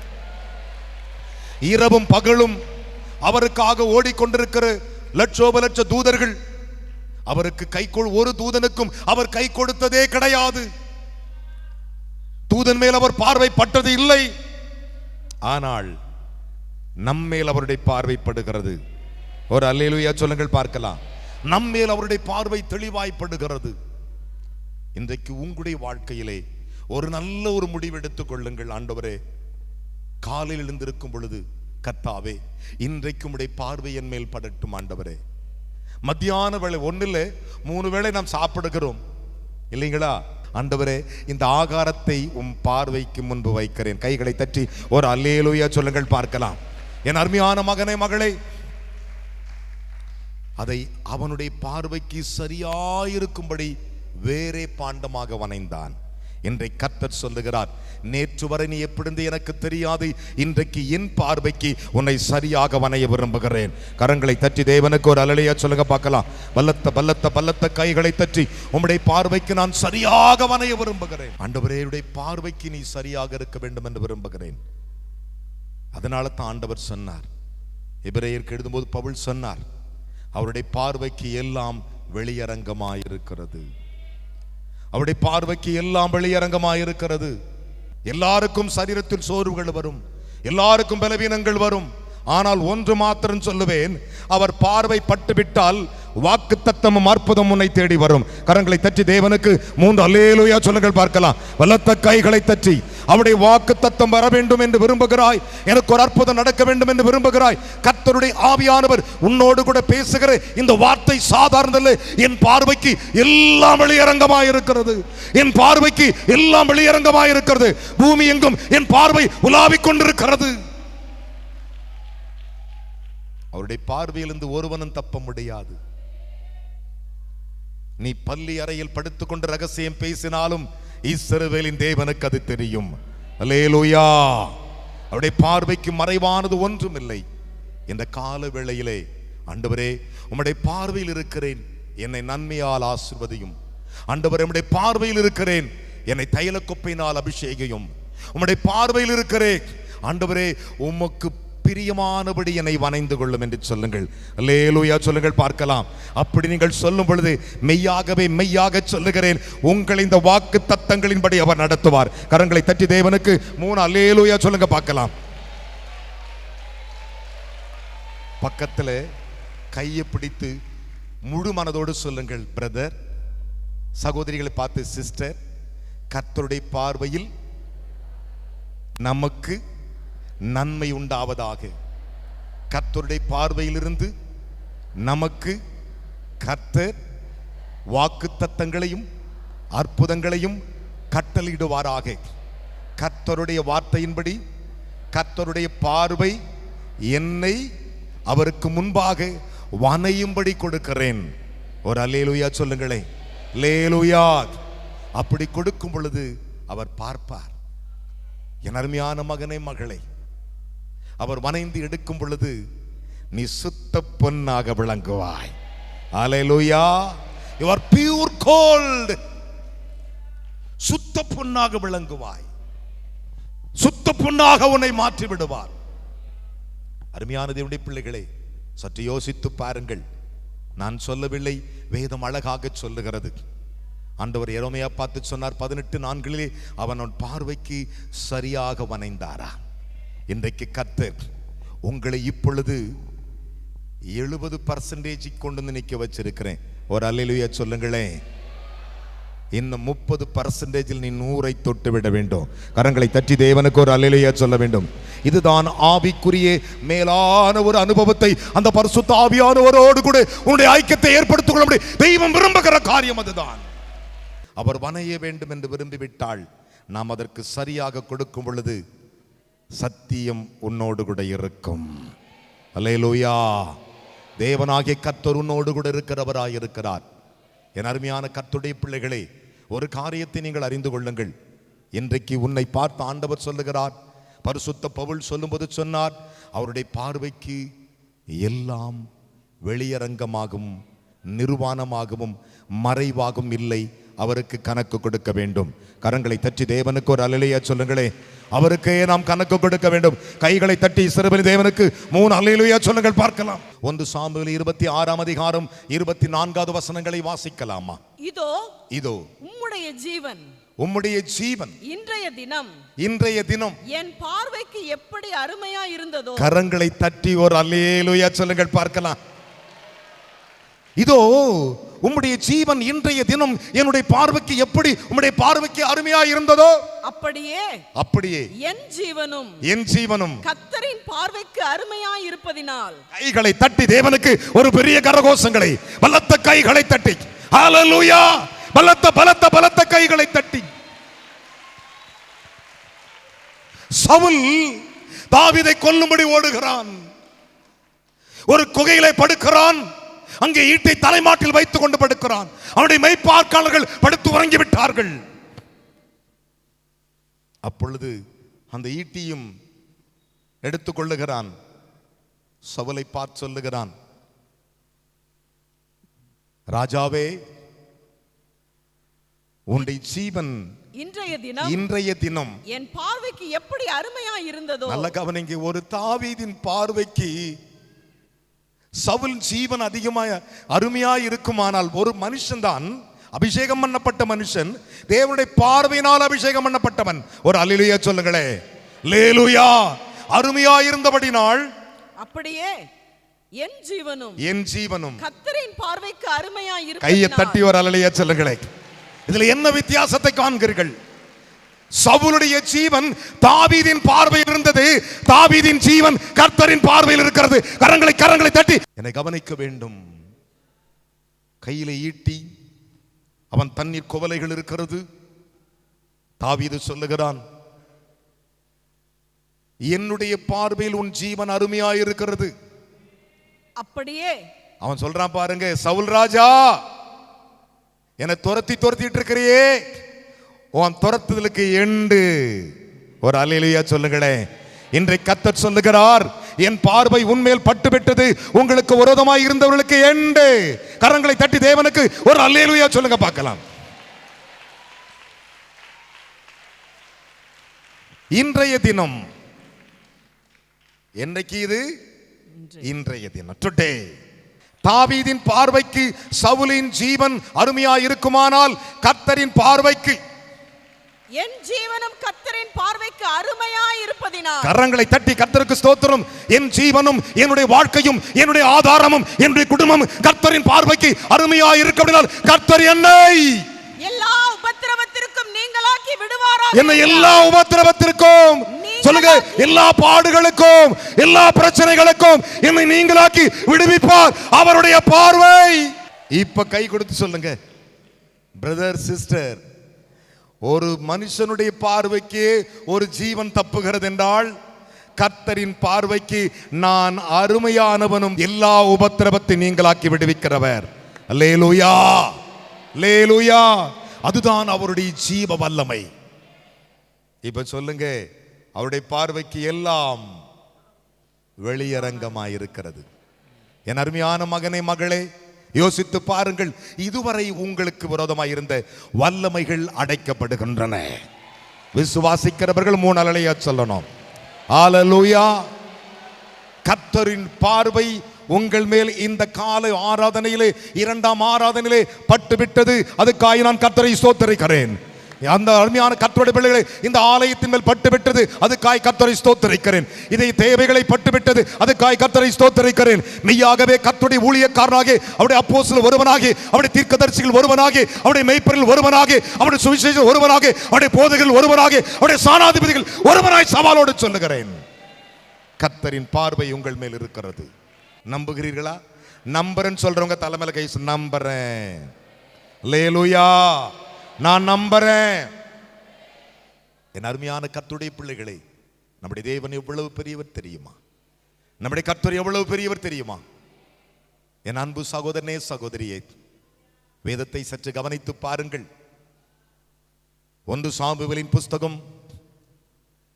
இரவும் பகலும் அவருக்காக ஓடிக்கொண்டிருக்கிற லட்சோப லட்ச தூதர்கள் அவருக்கு ஒரு தூதனுக்கும் அவர் கை கொடுத்ததே கிடையாது. தூதன் மேல் அவர் பார்வை பட்டது இல்லை. ஆனால் நம்மேல் அவருடைய பார்வைப்படுகிறது. ஒரு அல்லேலூயா சொல்லுங்கள் பார்க்கலாம். நம்மேல் அவருடைய பார்வை தெளிவாய்ப்படுகிறது. இன்றைக்கு உங்களுடைய வாழ்க்கையிலே ஒரு நல்ல ஒரு முடிவு எடுத்துக் கொள்ளுங்கள். ஆண்டவரே, காலையில் எழுந்திருக்கும் பொழுது கர்த்தாவே, இன்றைக்கு உம்முடைய பார்வை என் மேல் படட்டும். ஆண்டவரே, மத்தியான வேளை 1 இல்லை 3 வேளை நாம் சாப்பிடுகிறோம் இல்லைங்களா? ஆண்டவரே, இந்த ஆகாரத்தை உம் பார்வைக்கு முன்பு வைக்கிறேன். கைகளை தட்டி ஒரு அல்லேலூயா சொல்லுங்கள் பார்க்கலாம். என் அருமையான மகனே, மகளே, அதை அவனுடைய பார்வைக்கு சரியாயிருக்கும்படி வேறே பாண்டமாக வனைந்தான். இன்றைக்கு கர்த்தர் சொல்லுகிறார், நேற்று வரை நீ எப்படி இருந்து எனக்கு தெரியாது, இன்றைக்கு என் பார்வைக்கு உன்னை சரியாக வனைய விரும்புகிறேன். கரங்களை தட்டி தேவனுக்கு ஒரு அல்லேலூயா சொல்லுங்க பார்க்கலாம். பலத்த பலத்த பலத்த கைகளை தட்டி உம்முடைய பார்வைக்கு நான் சரியாக வனைய விரும்புகிறேன். ஆண்டவரே, உம்முடைய பார்வைக்கு நீ சரியாக இருக்க வேண்டும் என்று விரும்புகிறேன். அதனால தான் ஆண்டவர் சொன்னார், எபிரேயருக்கு எழுதும்போது பவுல் சொன்னார், அவருடைய பார்வைக்கு எல்லாம் வெளியரங்கமாயிருக்கிறது. அவருடைய பார்வைக்கு எல்லாம் வெளியரங்கமாயிருக்கிறது. எல்லாருக்கும் சரீரத்தில் சோர்வுகள் வரும், எல்லாருக்கும் பலவீனங்கள் வரும். ஆனால் ஒன்று மாத்திரம் சொல்லுவேன், அவர் பார்வை பட்டுவிட்டால் வாக்குத்தத்தமும் அற்புதம் உன்னை தேடி வரும். கரங்களை தட்டி தேவனுக்கு 3 அல்லேலூயா சொல்லுங்கள் பார்க்கலாம். பலத்த கைகளை தட்டி அவருடைய வாக்குத்தத்தம் வர வேண்டும் என்று விரும்புகிறாய், எனக்கு ஒரு அற்புதம் நடக்க வேண்டும் என்று விரும்புகிறாய், கர்த்தருடைய ஆவியானவர் உன்னோடு கூட பேசுகிற இந்த வார்த்தை சாதாரண, என் பார்வைக்கு எல்லாம் வெளியரங்கமாயிருக்கிறது, என் பார்வைக்கு எல்லாம் வெளியரங்கமாயிருக்கிறது, பூமி எங்கும் என் பார்வை உலாவிக் கொண்டிருக்கிறது. அவருடைய பார்வையிலிருந்து ஒருவனும் தப்ப முடியாது. நீ பள்ளி அறையில் படுத்துக்கொண்டு ரகசியம் பேசினாலும் இஸ்ரவேலின் தேவனுக்கு அது தெரியும். அல்லேலூயா. அவருடைய பார்வைக்கு மறைவானது ஒன்றும் இல்லை. இந்த கால வேளையிலே ஆண்டவரே, உம்முடைய பார்வையில் இருக்கிறேன், என்னை நன்மையால் ஆசீர்வதியும். ஆண்டவரே, உம்முடைய பார்வையில் இருக்கிறேன், என்னை தைலக்கொப்பையினால் அபிஷேகியும். உம்முடைய பார்வையில் இருக்கிறேன் ஆண்டவரே, உமக்கு பிரியமானபடி என்னை வனைந்து கொள்ளும் என்று சொல்லுங்கள். அல்லேலூயா சொல்லுங்கள் பார்க்கலாம். அப்படி நீங்கள் சொல்லும் பொழுது மெய்யாகவே மெய்யாக சொல்லுகிறேன், உங்களை இந்த வாக்கு தத்தங்களின்படி அவர் நடத்துவார். கரங்களை தட்டி தேவனுக்கு 3 அல்லேலூயா சொல்லுங்க பார்க்கலாம். பக்கத்தில் கையை பிடித்து முழு மனதோடு சொல்லுங்கள், பிரதர். சகோதரிகளை பார்த்து, சிஸ்டர், கர்த்தருடைய பார்வையில் நமக்கு நன்மை உண்டாவதாக. கர்த்தருடைய பார்வையிலிருந்து நமக்கு கர்த்தர் வாக்குத்தத்தங்களையும் அற்புதங்களையும் கட்டளையிடுவாராக. கர்த்தருடைய வார்த்தையின்படி கர்த்தருடைய பார்வை என்னை அவருக்கு முன்பாக வனையும்படி கொடுக்கிறேன். ஒரு அல்லேலூயா சொல்லுங்களே. அல்லேலூயா. அப்படி கொடுக்கும் பொழுது அவர் பார்ப்பார். என் அருமையான மகனே, மகளே, அவர் வனைந்து எடுக்கும் பொழுது நீ சுத்த பொன்னாக விளங்குவாய். அல்லேலூயா. You are pure gold. சுத்த பொன்னாக விளங்குவாய். சுத்த பொன்னாக உன்னை மாற்றி விடுவார். அருமையான தேவனுடைய பிள்ளைகளே, சற்று யோசித்து பாருங்கள். நான் சொல்லவில்லை, வேதம் அழகாக சொல்லுகிறது. ஆண்டவர் எரேமியா பார்த்து சொன்னார் 18:4 அவன் பார்வைக்கு சரியாக வனைந்தாரா. இன்றைக்கு கர்த்தர் உங்களை இப்பொழுது 70% கொண்டு வந்து நிற்க வச்சிருக்கிறேன். ஒரு அல்லேலூயா சொல்லுங்களேன். இன்னும் 30% நீ 100 தொட்டு விட வேண்டும். கரங்களை தட்டி தேவனுக்கு ஒரு அல்லேலூயா சொல்ல வேண்டும். இதுதான் ஆவிக்குரிய மேலான ஒரு அனுபவத்தை அந்த பரிசுத்த ஆவியானவரோடு கூட உன்னுடைய ஐக்கியத்தை ஏற்படுத்திக் கொள்ள முடியும். தெய்வம் விரும்புகிற காரியம் அதுதான். அவர் வணைய வேண்டும் என்று விரும்பிவிட்டால் நாம் அதற்கு சரியாக கொடுக்கும் பொழுது சத்தியம் உன்னோடு கூட இருக்கும். அல்லேலூயா. தேவனாகிய கர்த்தர் உன்னோடு கூட இருக்கிறவராய் இருக்கிறார். என் அருமையான கர்த்தருடைய பிள்ளைகளே, ஒரு காரியத்தை நீங்கள் அறிந்து கொள்ளுங்கள். இன்றைக்கு உன்னை பார்த்து ஆண்டவர் சொல்லுகிறார், பரிசுத்த பவுல் சொல்லும்போது சொன்னார், அவருடைய பார்வைக்கு எல்லாம் வெளியரங்கமாகவும் நிர்வாணமாகவும் மறைவாகவும் இல்லை, அவருக்கு கணக்கு கொடுக்க வேண்டும். கரங்களை தட்டி தேவனுக்கு ஒரு அல்லேலூயா சொல்லுங்களே. அவருக்கே நாம் கணக்கு கொடுக்க வேண்டும். கைகளை தட்டி சிறுபலி தேவனுக்கு 3 அல்லேலூயா சொல்லுங்கள் பார்க்கலாம். 1 சாமுவேல் 26ஆம் அதிகாரம் 24வது வசனங்களை வாசிக்கலாமா? இதோ உம்முடைய ஜீவன் இன்றைய தினம் என் பார்வைக்கு எப்படி அருமையா இருந்ததோ. கரங்களை தட்டி ஒரு அல்லேலூயா சொல்லுங்கள் பார்க்கலாம். இதோ உம்முடைய ஜீவன் இன்றைய தினம் என்னுடைய பார்வைக்கு எப்படி உம்முடைய பார்வைக்கு அருமையா இருந்ததோ அப்படியே என் ஜீவனும் கர்த்தரின் பார்வைக்கு அருமையா இருப்பதினால். கைகளை தட்டி தேவனுக்கு ஒரு பெரிய கரகோஷங்களை, பலத்த கைகளை தட்டி ஹல்லேலூயா, பலத்த பலத்த பலத்த கைகளை தட்டி. சவுல் தாவீதை கொல்லும்படி ஓடுகிறான். ஒரு குகையிலே படுக்கிறான். அங்கே ஈட்டை தலைமாட்டில் வைத்துக் கொண்டு படுக்கிறான். அவனுடைய மெய்ப்பார்க்காளர்கள் படுத்து உறங்கி விட்டார்கள். அப்பொழுது அந்த ஈட்டியும் எடுத்துக் கொள்ளுகிறான். சவுலை பார்த்து சொல்லுகிறான், ராஜாவே, உன்னுடைய ஜீவன் இன்றைய தினம் என் பார்வைக்கு எப்படி அருமையா இருந்ததோ. நல்ல கவனிங்க. ஒரு தாவீதின் பார்வைக்கு சவுல் ஜீவன் அதிகமாக அருமையாய் இருக்குமானால், ஒரு மனுஷன் தான் அபிஷேகம் பண்ணப்பட்ட மனுஷன், தேவனுடைய பார்வையினால் அபிஷேகம் பண்ணப்பட்டவன். ஒரு அல்லேலூயா சொல்லுங்களே. அல்லேலூயா. அருமையாய் இருந்தபடினால் அப்படியே என் ஜீவனும் கர்த்தரின் பார்வைக்கு அருமையாய் இருப்பதினால். கையை தட்டி ஒரு அல்லேலூயா சொல்லுங்களே. இதுல என்ன வித்தியாசத்தை காண்கிறீர்கள்? சவுலுடைய ஜீவன் தாவீதின் பார்வையில் இருந்தது, தாவீதின் ஜீவன் கர்த்தரின் பார்வையில் இருக்கிறது. கரங்களை தட்டி என்னை கவனிக்க வேண்டும். கையிலே ஈட்டி, அவன் தண்ணீர் குவளைகள் இருக்கிறது. தாவீது சொல்லுகிறான், என்னுடைய பார்வையில் உன் ஜீவன் அருமையாய் இருக்கிறது. அப்படியே அவன் சொல்றான் பாருங்க, சவுல் ராஜா, என்னை துரத்திட்டு இருக்கிறியே, உன் துரத்துதலுக்கு எண்டு. ஒரு அல்லேலூயா சொல்லுங்களேன். இன்றைக்கு கர்த்தர் சொல்லுகிறார், என் பார்வை உன்மேல் பட்டுவிட்டது, உங்களுக்கு விரோதமாய் இருந்தவர்களுக்கு எண்டு. கரங்களை தட்டி தேவனுக்கு ஒரு அல்லேலூயா சொல்லுங்க பார்க்கலாம். இன்றைய தினம், என்னைக்கு இது? இன்றைய தினம், டுடே. தாவீதின் பார்வைக்கு சவுலின் ஜீவன் அருமையாய் இருக்குமானால், கர்த்தரின் பார்வைக்கு என் ஜீவனும் கர்த்தரின் பார்வைக்கு அருமையாய் இருப்பதினால். கரங்களை தட்டி கர்த்தருக்கு ஸ்தோத்திரம். என் ஜீவனும் என்னுடைய வாழ்க்கையும் என்னுடைய ஆதாரமும் என்னுடைய குடும்பம் கர்த்தரின் பார்வைக்கு அருமையாய் இருக்கிறதால் கர்த்தர் என்னை எல்லா உபத்திரவத்திற்கும் நீங்களாக்கி விடுவாரா? என்னை எல்லா உபத்திரவத்திற்கும் சொல்லுங்க, எல்லா பாடுகளுக்கும் எல்லா பிரச்சனைகளுக்கும் என்னை நீங்களாக்கி விடுவிப்பார் அவருடைய பார்வை. இப்ப கை கொடுத்து சொல்லுங்க, பிரதர் சிஸ்டர், ஒரு மனுஷனுடைய பார்வைக்கு ஒரு ஜீவன் தப்புகிறது என்றால், கர்த்தரின் பார்வைக்கு நான் அருமையானவனும் எல்லா உபத்திரவத்தை நீங்களாக்கி விடுவிக்கிறவர். அல்லேலூயா, அல்லேலூயா. அதுதான் அவருடைய ஜீவ வல்லமை. இப்ப சொல்லுங்க, அவருடைய பார்வைக்கு எல்லாம் வெளியரங்கமாயிருக்கிறது. என் அருமையான மகனே, மகளே, யோசித்து பாருங்கள். இதுவரை உங்களுக்கு விரோதமாக இருந்த வல்லமைகள் அடைக்கப்படுகின்றன. விசுவாசிக்கிறவர்கள் 3 அல்லேலூயா சொல்லணும். ஹல்லேலூயா. கர்த்தரின் பார்வை உங்கள் மேல் இந்த காலை ஆராதனையிலே, 2ஆம் ஆராதனையிலே பட்டுவிட்டது. அதுக்காக நான் கர்த்தரை ஸ்தோத்திரிக்கிறேன். அந்த அருமையான கர்த்தருடைய பிள்ளைகளை இந்த ஆலயத்தின் மேல் பட்டுவிட்டது, அதுக்காய் கர்த்தரை ஸ்தோத்திரிக்கிறேன். இதை தேவைகளை பட்டுவிட்டது, அதுக்காய் கர்த்தரை ஸ்தோத்திரிக்கிறேன். மெய்யாகவே கர்த்தருடைய ஊழியக்காரனாகி, அவருடைய அப்போஸ்தலர் ஒருவனாகி, அவருடைய தீர்க்கதரிசிகள் ஒருவனாகி, அவருடைய மெய்ப்பொருள் ஒருவனாகி, அவருடைய சுவிசேஷம் ஒருவனாகி, அவருடைய போதகர்கள் ஒருவனாகி, அவருடைய சானாதிபதிகள் ஒருவனாய் சவாலோடு சொல்லுகிறேன், கர்த்தரின் பார்வை உங்கள் மேல் இருக்கிறது. நம்புகிறீர்களா? நம்புறேன்னு சொல்றவங்க தலைமையில கை நம்புறேன். அல்லேலூயா, நான் நம்புறேன். என் அருமையான கர்த்தருடைய பிள்ளைகளே, நம்முடைய தேவன் எவ்வளவு பெரியவர் தெரியுமா? நம்முடைய கர்த்தர் எவ்வளவு பெரியவர் தெரியுமா? என் அன்பு சகோதரனே, சகோதரியே, வேதத்தை சற்று கவனித்து பாருங்கள். 1 சாமுவேலின் புஸ்தகம்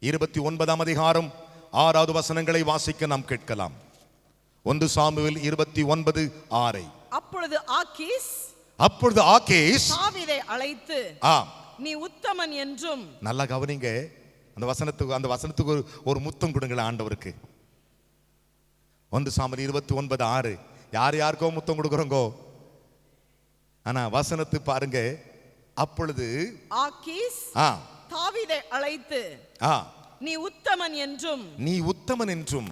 29ஆம் அதிகாரம் 6வது வசனங்களை வாசிக்க நாம் கேட்கலாம். 1 சாமுவேல் 29:6. அப்பொழுது ஆகீஸ் தாவீதை அழைத்து, நீ உத்தமன் என்றும். நல்லா கவனிங்க, அந்த வசனத்துக்கு ஒரு முத்தம் கொடுங்களேன் ஆண்டவருக்கு. 1 சாமுவேல் 29:6. யாருக்கோ முத்தம் கொடுக்குறோங்கோ, ஆனா வசனத்து பாருங்க. அப்பொழுது ஆகீஸ் தாவீதை அழைத்து, நீ உத்தமன் என்றும்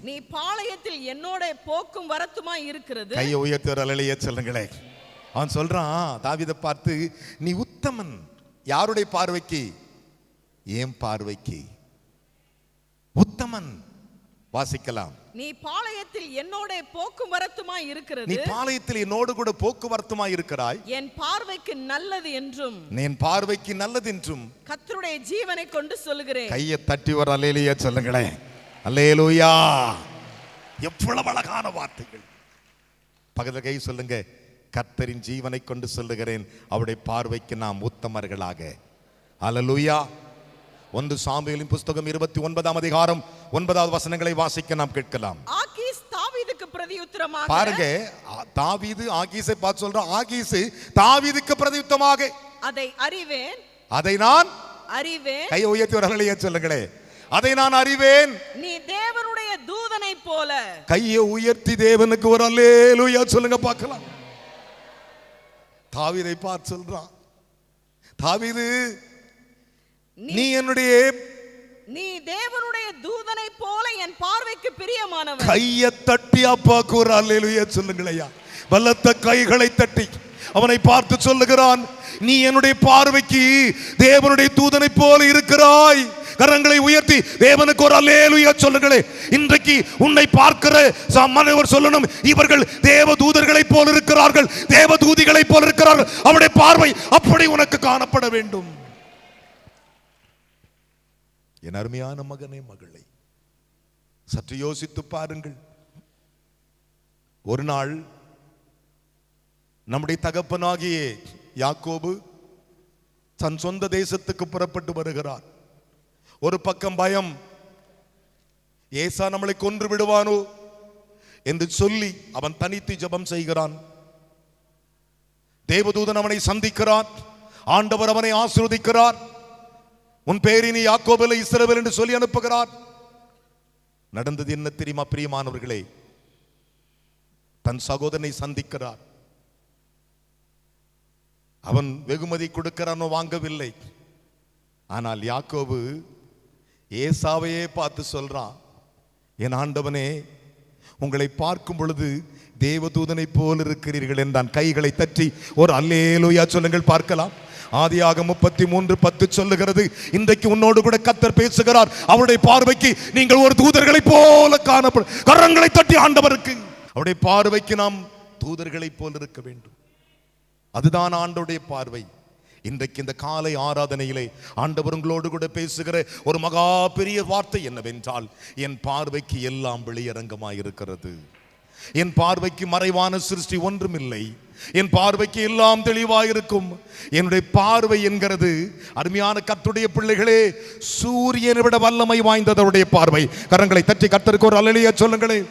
நீ பாளையத்தில் என்னோட போக்கும் வரத்துமாய் இருக்கிறது. கையை உயர்த்தி ஒரு அல்லேலூயா சொல்லுங்களே. அவன் சொல்றான் தாவீதை பார்த்து, நீ உத்தமன். யாருடைய பார்வைக்கு? ஏன் பார்வைக்கு உத்தமன். வாசிக்கலாம். நீ பாளையத்தில் என்னோட போக்குவரத்துமாய் இருக்கிறது. நீ பாளையத்தில் என்னோடு கூட போக்குவரத்துமாய் இருக்கிறாய். என் பார்வைக்கு நல்லது என்றும், என் பார்வைக்கு நல்லது என்றும் கர்த்தருடைய ஜீவனை கொண்டு சொல்லுகிறேன். கையை தட்டி ஒரு அல்லேலூயா சொல்லுங்களே. அல்லேலூயா. எவ்வளவு அழகான வார்த்தைகள். பக்கத்துல கை சொல்லுங்க. கர்த்தரின் ஜீவனை கொண்டு சொல்லுகிறேன், அவருடைய பார்வைக்கு நாம் உத்தமர்களாக. அல்லேலூயா. 1 சாமுவேலின் புஸ்தகம் 29ஆம் அதிகாரம் 9வது வசனங்களை வாசிக்க நாம் கேட்கலாம். ஆகீஸ் தாவீதுக்கு பிரதியுத்தரமாக, பாருங்க, தாவீது ஆகீஸை பார்த்து சொல்றான். ஆகீஸ் தாவீதுக்கு பிரதியுத்தரமாக, அதை நான் அறிவேன். கையை உயர்த்தி ஒரு அல்லேலூயா சொல்லுங்களே. அதை நான் அறிவேன். நீ தேவனுடைய தூதனை போல. கையை உயர்த்தி தேவனுக்கு ஒரு அல்லேலூயா சொல்லுங்க பார்க்கலாம். தாவீதை பார்த்து சொல்றான், தாவீது நீ தேவனுடைய தூதனை போல என் பார்வைக்கு பிரியமானவன். கையை தட்டி அப்பாக்கு ஒரு அல்லேலூயா சொல்லுங்களையா. பலத்த கைகளை தட்டி அவனை பார்த்து சொல்லுகிறான், நீ என்னுடைய பார்வைக்கு தேவனுடைய தூதனை போல இருக்கிறாய். கரங்களை உயர்த்தி தேவனுக்கு ஒரு அல்லேலூயா சொல்லுங்களே. இன்றைக்கு உன்னை பார்க்கிற மனிதர் சொல்லணும், இவர்கள் தேவ தூதர்களை போல இருக்கிறார்கள், தேவ தூதிகளை போல இருக்கிறார்கள். அவருடைய பார்வை அப்படி உனக்கு காணப்பட வேண்டும். என் அருமையான மகனே, மகளே, சற்று யோசித்து பாருங்கள். ஒரு நாள் நம்முடைய தகப்பனாகிய யாக்கோபு தன் சொந்த தேசத்துக்கு புறப்பட்டு வருகிறார். ஒரு பக்கம் பயம், ஏசா நம்மளை கொன்று விடுவானோ என்று சொல்லி அவன் தனித்து ஜெபம் செய்கிறான். தேவதூதன் அவனை சந்திக்கிறார். ஆண்டவர் அவனை ஆசீர்வதிக்கிறார். உன் பேரினி யாக்கோபு இஸ்ரவேல் என்று சொல்லி அனுப்புகிறார். நடந்தது என்ன தெரியுமா பிரியமானவர்களே? தன் சகோதரனை சந்திக்கிறார். அவன் வெகுமதி கொடுக்கிறானோ, வாங்கவில்லை. ஆனால் யாக்கோபு ஏசாவையே பார்த்து சொல்றான், என் ஆண்டவனே, உங்களை பார்க்கும் பொழுது தேவதூதனை போல் இருக்கிறீர்கள் என்றான். கைகளை தட்டி ஒரு அல்லேலூயா சொல்லுங்கள் பார்க்கலாம். ஆதியாகமம் 33:10 சொல்லுகிறது, இன்றைக்கு உன்னோடு கூட கர்த்தர் பேசுகிறார். அவருடைய பார்வைக்கு நீங்கள் ஒரு தூதர்களை போல காணப்படும். கரங்களை தட்டி ஆண்டவருக்கு, அவருடைய பார்வைக்கு நாம் தூதர்களை போல் இருக்க வேண்டும். அதுதான் ஆண்டவருடைய பார்வை. இன்றைக்கு இந்த காலை ஆராதனையிலே ஆண்டவர் உங்களோடு கூட பேசுகிற ஒரு மகா பெரிய வார்த்தை என்னவென்றால், என் பார்வைக்கு எல்லாம் வெளியரங்கமாயிருக்கிறது. என் பார்வைக்கு மறைவான சிருஷ்டி ஒன்றுமில்லை. என் பார்வைக்கு எல்லாம் தெளிவாயிருக்கும். என்னுடைய பார்வை என்கிறது, அருமையான கர்த்தருடைய பிள்ளைகளே, சூரியனை விட வல்லமை வாய்ந்தது அவருடைய பார்வை. கரங்களை தட்டி கர்த்தருக்கு ஒரு அல்லேலூயா சொல்லுங்களேன்.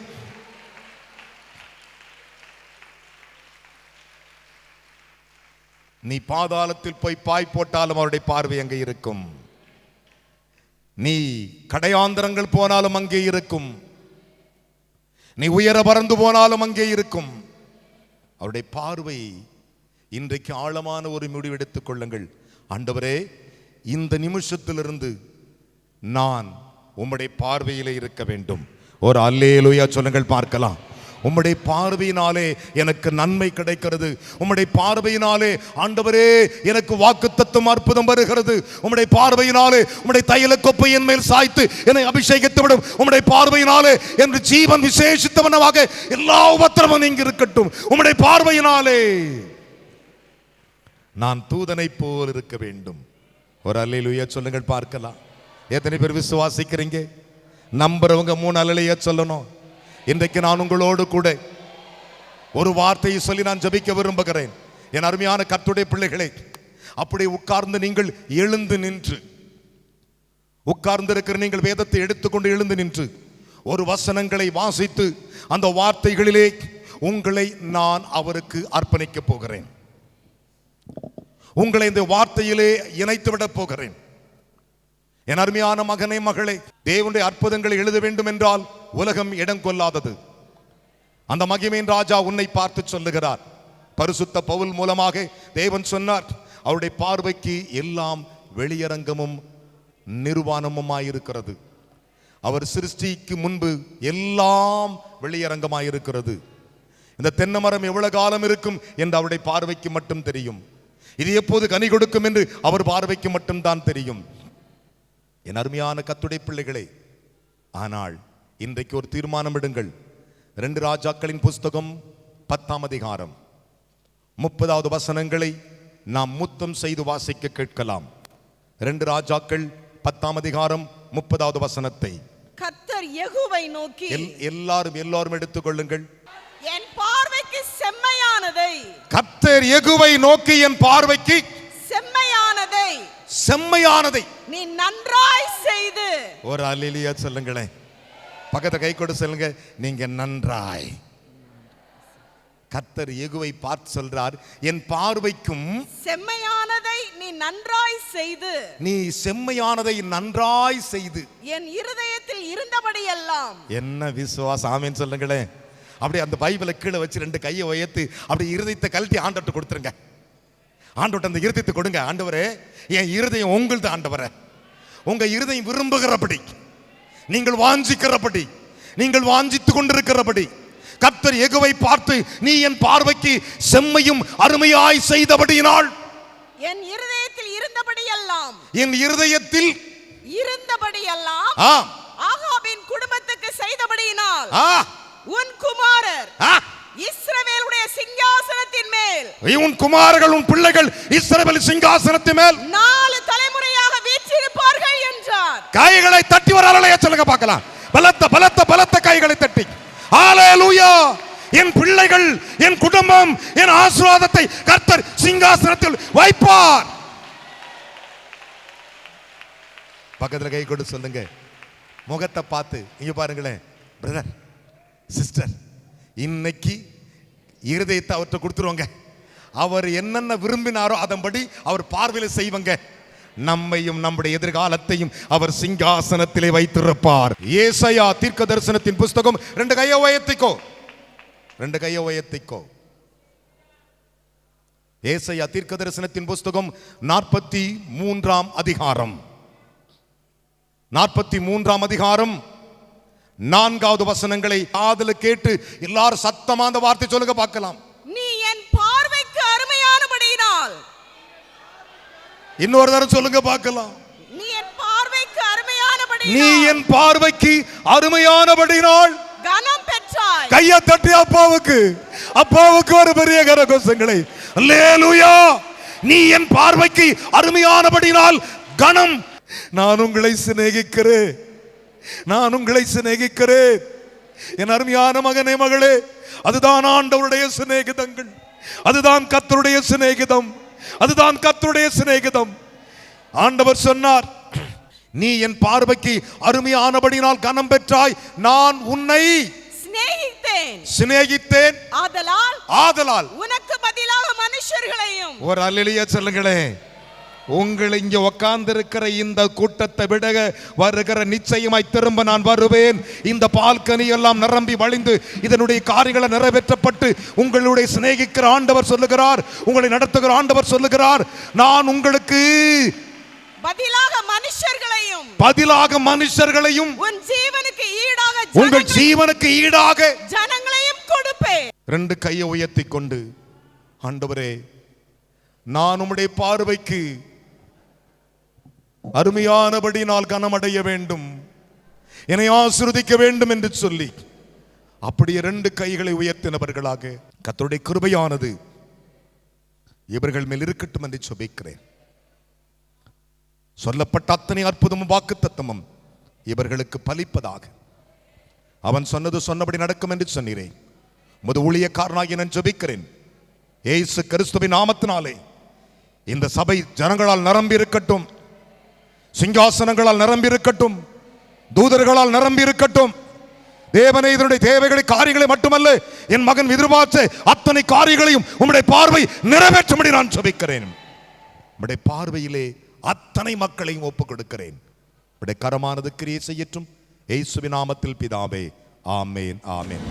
நீ பாதாளத்தில் போய் பாய் போட்டாலும் அவருடைய பார்வை அங்கே இருக்கும். நீ கடையாந்தரங்கள் போனாலும் அங்கே இருக்கும். நீ உயர பறந்து போனாலும் அங்கே இருக்கும். அவருடைய பார்வை. இன்றைக்கு ஆழமான ஒரு முடிவு எடுத்துக் கொள்ளுங்கள். ஆண்டவரே, இந்த நிமிஷத்திலிருந்து நான் உம்முடைய பார்வையிலே இருக்க வேண்டும். ஒரு அல்லேலூயா சொல்லுங்கள் பார்க்கலாம். உம்முடைய பார்வையினாலே எனக்கு நன்மை கிடைக்கிறது. உம்முடைய பார்வையினாலே ஆண்டவரே எனக்கு வாக்குத்தத்தம் அற்புதம் வருகிறது. உம்முடைய பார்வையினாலே உம்முடைய தைல கொப்பை என் மேல் சாய்த்து என்னை அபிஷேகித்து விடும். உம்முடைய பார்வையினாலே என்று ஜீவன் விசேஷித்தவனவாக எல்லா உபத்திரமும் நீங்க இருக்கட்டும். உம்முடைய பார்வையினாலே நான் தூதனை போல் இருக்க வேண்டும். ஒரு அல்லேலூயா சொல்லுங்கள் பார்க்கலாம். எத்தனை பேர் விசுவாசிக்கிறீங்க? நம்புறவங்க 3 அல்லேலூயா சொல்லணும். இன்றைக்கு நான் உங்களோடு கூட ஒரு வார்த்தையை சொல்லி நான் ஜெபிக்க விரும்புகிறேன். என் அருமையான கர்த்தருடைய பிள்ளைகளே, அப்படி உட்கார்ந்து நீங்கள் எழுந்து நின்று, உட்கார்ந்து இருக்கிற நீங்கள் வேதத்தை எடுத்துக்கொண்டு எழுந்து நின்று ஒரு வசனங்களை வாசித்து அந்த வார்த்தைகளிலே உங்களை நான் அவருக்கு அர்ப்பணிக்க போகிறேன். உங்களை இந்த வார்த்தையிலே இணைத்து விட போகிறேன். என் அருமையான மகனே மகளே, தேவனுடைய அற்புதங்களை எழுத வேண்டும் என்றால் உலகம் இடம் கொள்ளாதது. அந்த மகிமையின் ராஜா உன்னை பார்த்து சொல்லுகிறார். பரிசுத்த பவுல் மூலமாக தேவன் சொன்னார், அவருடைய பார்வைக்கு எல்லாம் வெளியரங்கமும் நிர்வாணமுமாயிருக்கிறது. அவர் சிருஷ்டிக்கு முன்பு எல்லாம் வெளியரங்கமாயிருக்கிறது. இந்த தென்னை மரம் எவ்வளவு காலம் இருக்கும் என்று அவருடைய பார்வைக்கு மட்டும் தெரியும். இது எப்போது கனி கொடுக்கும் என்று அவர் பார்வைக்கு மட்டும்தான் தெரியும். என் அருமையான கர்த்தருடைய பிள்ளைகளே, ஆனால் இன்றைக்கு ஒரு தீர்மானம் எடுங்கள். 2 ராஜாக்களின் புஸ்தகம் 10ஆம் அதிகாரம் 30வது வசனங்களை நாம் முத்தம் செய்து வாசிக்க கேட்கலாம். 2 ராஜாக்கள் 10ஆம் அதிகாரம் 30வது வசனத்தை கர்த்தர் யெகூவை நோக்கி, எல்லாரும் எடுத்துக்கொள்ளுங்கள். என் பார்வைக்கு செம்மையானதை, கர்த்தர் யெகூவை நோக்கி என் பார்வைக்கு செம்மையானதை நீ நன்றாய் செய்து. ஒரு அல்லேலூயா சொல்லுங்களேன். பக்கத்தை கை கொடு சொல்லுங்க, நீங்க நன்றாய். கர்த்தர் யெகூவை பார்த்து சொல்றார், என் பார்வைக்கும் செம்மையானதை நீ நன்றாய் செய்து. நீ செம்மையானதை நன்றாய் செய்து என் இருதயத்தில் இருந்தபடி எல்லாம். என்ன விசுவாசம், ஆமென் சொல்லுங்களேன். அப்படியே அந்த பைபிளை கீழே வச்சு 2 கையை உயர்த்தி அப்படி இருதயத்தை கழட்டி ஆண்டவர்கிட்ட கொடுத்துருங்க. ஆண்டவர்கிட்ட அந்த இருதயத்தை கொடுங்க. ஆண்டவரே, என் இருதயம் உங்களது ஆண்டவரே. உங்க இருதயம் விரும்புகிறபடி, நீங்கள் வாஞ்சிக்கிறபடி, நீங்கள் வாஞ்சித்துக் கொண்டிருக்கிறபடி கர்த்தர் யெகூவை பார்த்து, நீ என் பார்வைக்கு செம்மையும் அருமையாய் செய்தபடியினால், என் இருதயத்தில் இருந்தபடி எல்லாம், என் இருதயத்தில் இருந்தபடி எல்லாம் ஆகாபின் குடும்பத்துக்கு செய்தபடியினால், உன் குமாரர் இஸ்ரவேலுடைய சிங்காசனத்தின் மேல், உன் குமாரர்கள் உன் பிள்ளைகள் இஸ்ரவேல் சிங்காசனத்தின் மேல் 4 தலைமுறையாக வீற்றிருப்பார்கள் என்றார். கைகளை தட்டி வர அல்லேலூயா சொல்லுங்க பார்க்கலாம். பலத்த பலத்த பலத்த கைகளை தட்டி அல்லேலூயா. என் பிள்ளைகள், என் குடும்பம், என் ஆசீர்வாதத்தை கர்த்தர் சிங்காசனத்தில் வைப்பார். பக்கத்துல கை கொடு சொல்லுங்க. முகத்தை பார்த்து இங்க பாருங்களேன். பிரதர், சிஸ்டர், இன்னைக்கு இருதயத்தை அவர்கிட்ட கொடுத்துருவாங்க. அவர் என்னென்ன விரும்பினாரோ அதன்படி அவர் பார்வையில் செய்வாங்க. நம்மையும் நம்முடைய எதிர்காலத்தையும் அவர் சிங்காசனத்திலே வைத்திருப்பார். ஏசாயா தீர்க்க தரிசனத்தின் புஸ்தகம் 2 கையை உயர்த்திக்கோ, 2 கையை உயர்த்திக்கோ. ஏசாயா தீர்க்க தரிசனத்தின் புஸ்தகம் 43ஆம் அதிகாரம் 43ஆம் அதிகாரம் 4வது வசனங்களை காதுல கேட்டு எல்லாரும் சத்தமா அந்த வார்த்தை சொல்லுங்க பார்க்கலாம். நீ என் பார்வைக்கு அருமையானபடியினால், இன்னொரு தடவை சொல்லுங்க பார்க்கலாம். நீ என் பார்வைக்கு அருமையானபடியினால், நீ என் பார்வைக்கு அருமையானபடியினால் கனம் பெற்றாய். கையை தட்டி அப்பாவுக்கு ஒரு பெரிய கரகோஷங்களை. அல்லேலூயா. நீ என் பார்வைக்கு அருமையானபடியினால் கனம். நான் உங்களை சிநேகிக்கிறேன், நான் உங்களை சிநேகிக்கிறேன். என் அருமையான மகனே மகளே, அதுதான் ஆண்டவருடைய சிநேகிதங்கள், அதுதான் கர்த்தருடைய சிநேகிதம், அதுதான் கர்த்தருடைய சிநேகிதம். ஆண்டவர் சொன்னார், நீ என் பார்வைக்கு அருமையானபடியினால் கனம் பெற்றாய், நான் உன்னை சிநேகித்தேன். ஆதலால் உனக்கு பதிலாக மனுஷர்களையும். ஒரு அல்லேலூயா சொல்லுங்களேன். உங்களை இங்கே உட்கார்ந்து இருக்கிற இந்த கூட்டத்தை விட வருகிற நிச்சயமாய் திரும்ப நான் வருவேன். இந்த பால்கனி எல்லாம் நிரம்பி வழிந்து இதனுடைய காரியங்களை நிறைவேற்றப்பட்டு உங்களுடைய சிநேகிக்கிற ஆண்டவர் சொல்லுகிறார், உங்களை நடத்துகிற ஆண்டவர் சொல்லுகிறார், நான் உங்களுக்கு பதிலாக மனுஷர்களையும் உங்கள் ஜீவனுக்கு ஈடாக ஜனங்களையும் கொடுப்பேன். 2 கையை உயர்த்தி கொண்டு, ஆண்டவரே, நான் உம்முடைய பார்வைக்கு அருமையானபடி நான் கனமடைய வேண்டும், என்னை ஆசீர்வதிக்க வேண்டும் என்று சொல்லி அப்படியே 2 கைகளை உயர்த்தினவர்களாக கர்த்தருடைய கிருபையானது இவர்கள் மேல் இருக்கட்டும் என்று ஜெபிக்கிறேன். சொல்லப்பட்ட அத்தனை அற்புதமும் வாக்குத்தத்தமும் இவர்களுக்கு பலிப்பதாக. அவன் சொன்னது சொன்னபடி நடக்கும் என்று சொன்னீரேன். உமது ஊழியக்காரனாகிய நான் ஜெபிக்கிறேன், இயேசு கிறிஸ்துவின் நாமத்தினாலே. இந்த சபை ஜனங்களால் நிரம்பி இருக்கட்டும், சிங்காசனங்களால் நிரம்பி இருக்கட்டும், தூதர்களால் நிரம்பி இருக்கட்டும். தேவனே, இதனுடைய தேவைகளை காரியங்களை மட்டுமல்ல, என் மகன் எதிர்பார்த்த அத்தனை காரியங்களையும் உம்முடைய பார்வை நிறைவேற்றும்படி நான் ஜெபிக்கிறேன். உம்முடைய பார்வையிலே அத்தனை மக்களையும் ஒப்புக் கொடுக்கிறேன். உம்முடைய கரமானது கிரியை செய்யட்டும். இயேசுவின் நாமத்தில் பிதாவே, ஆமேன், ஆமேன்.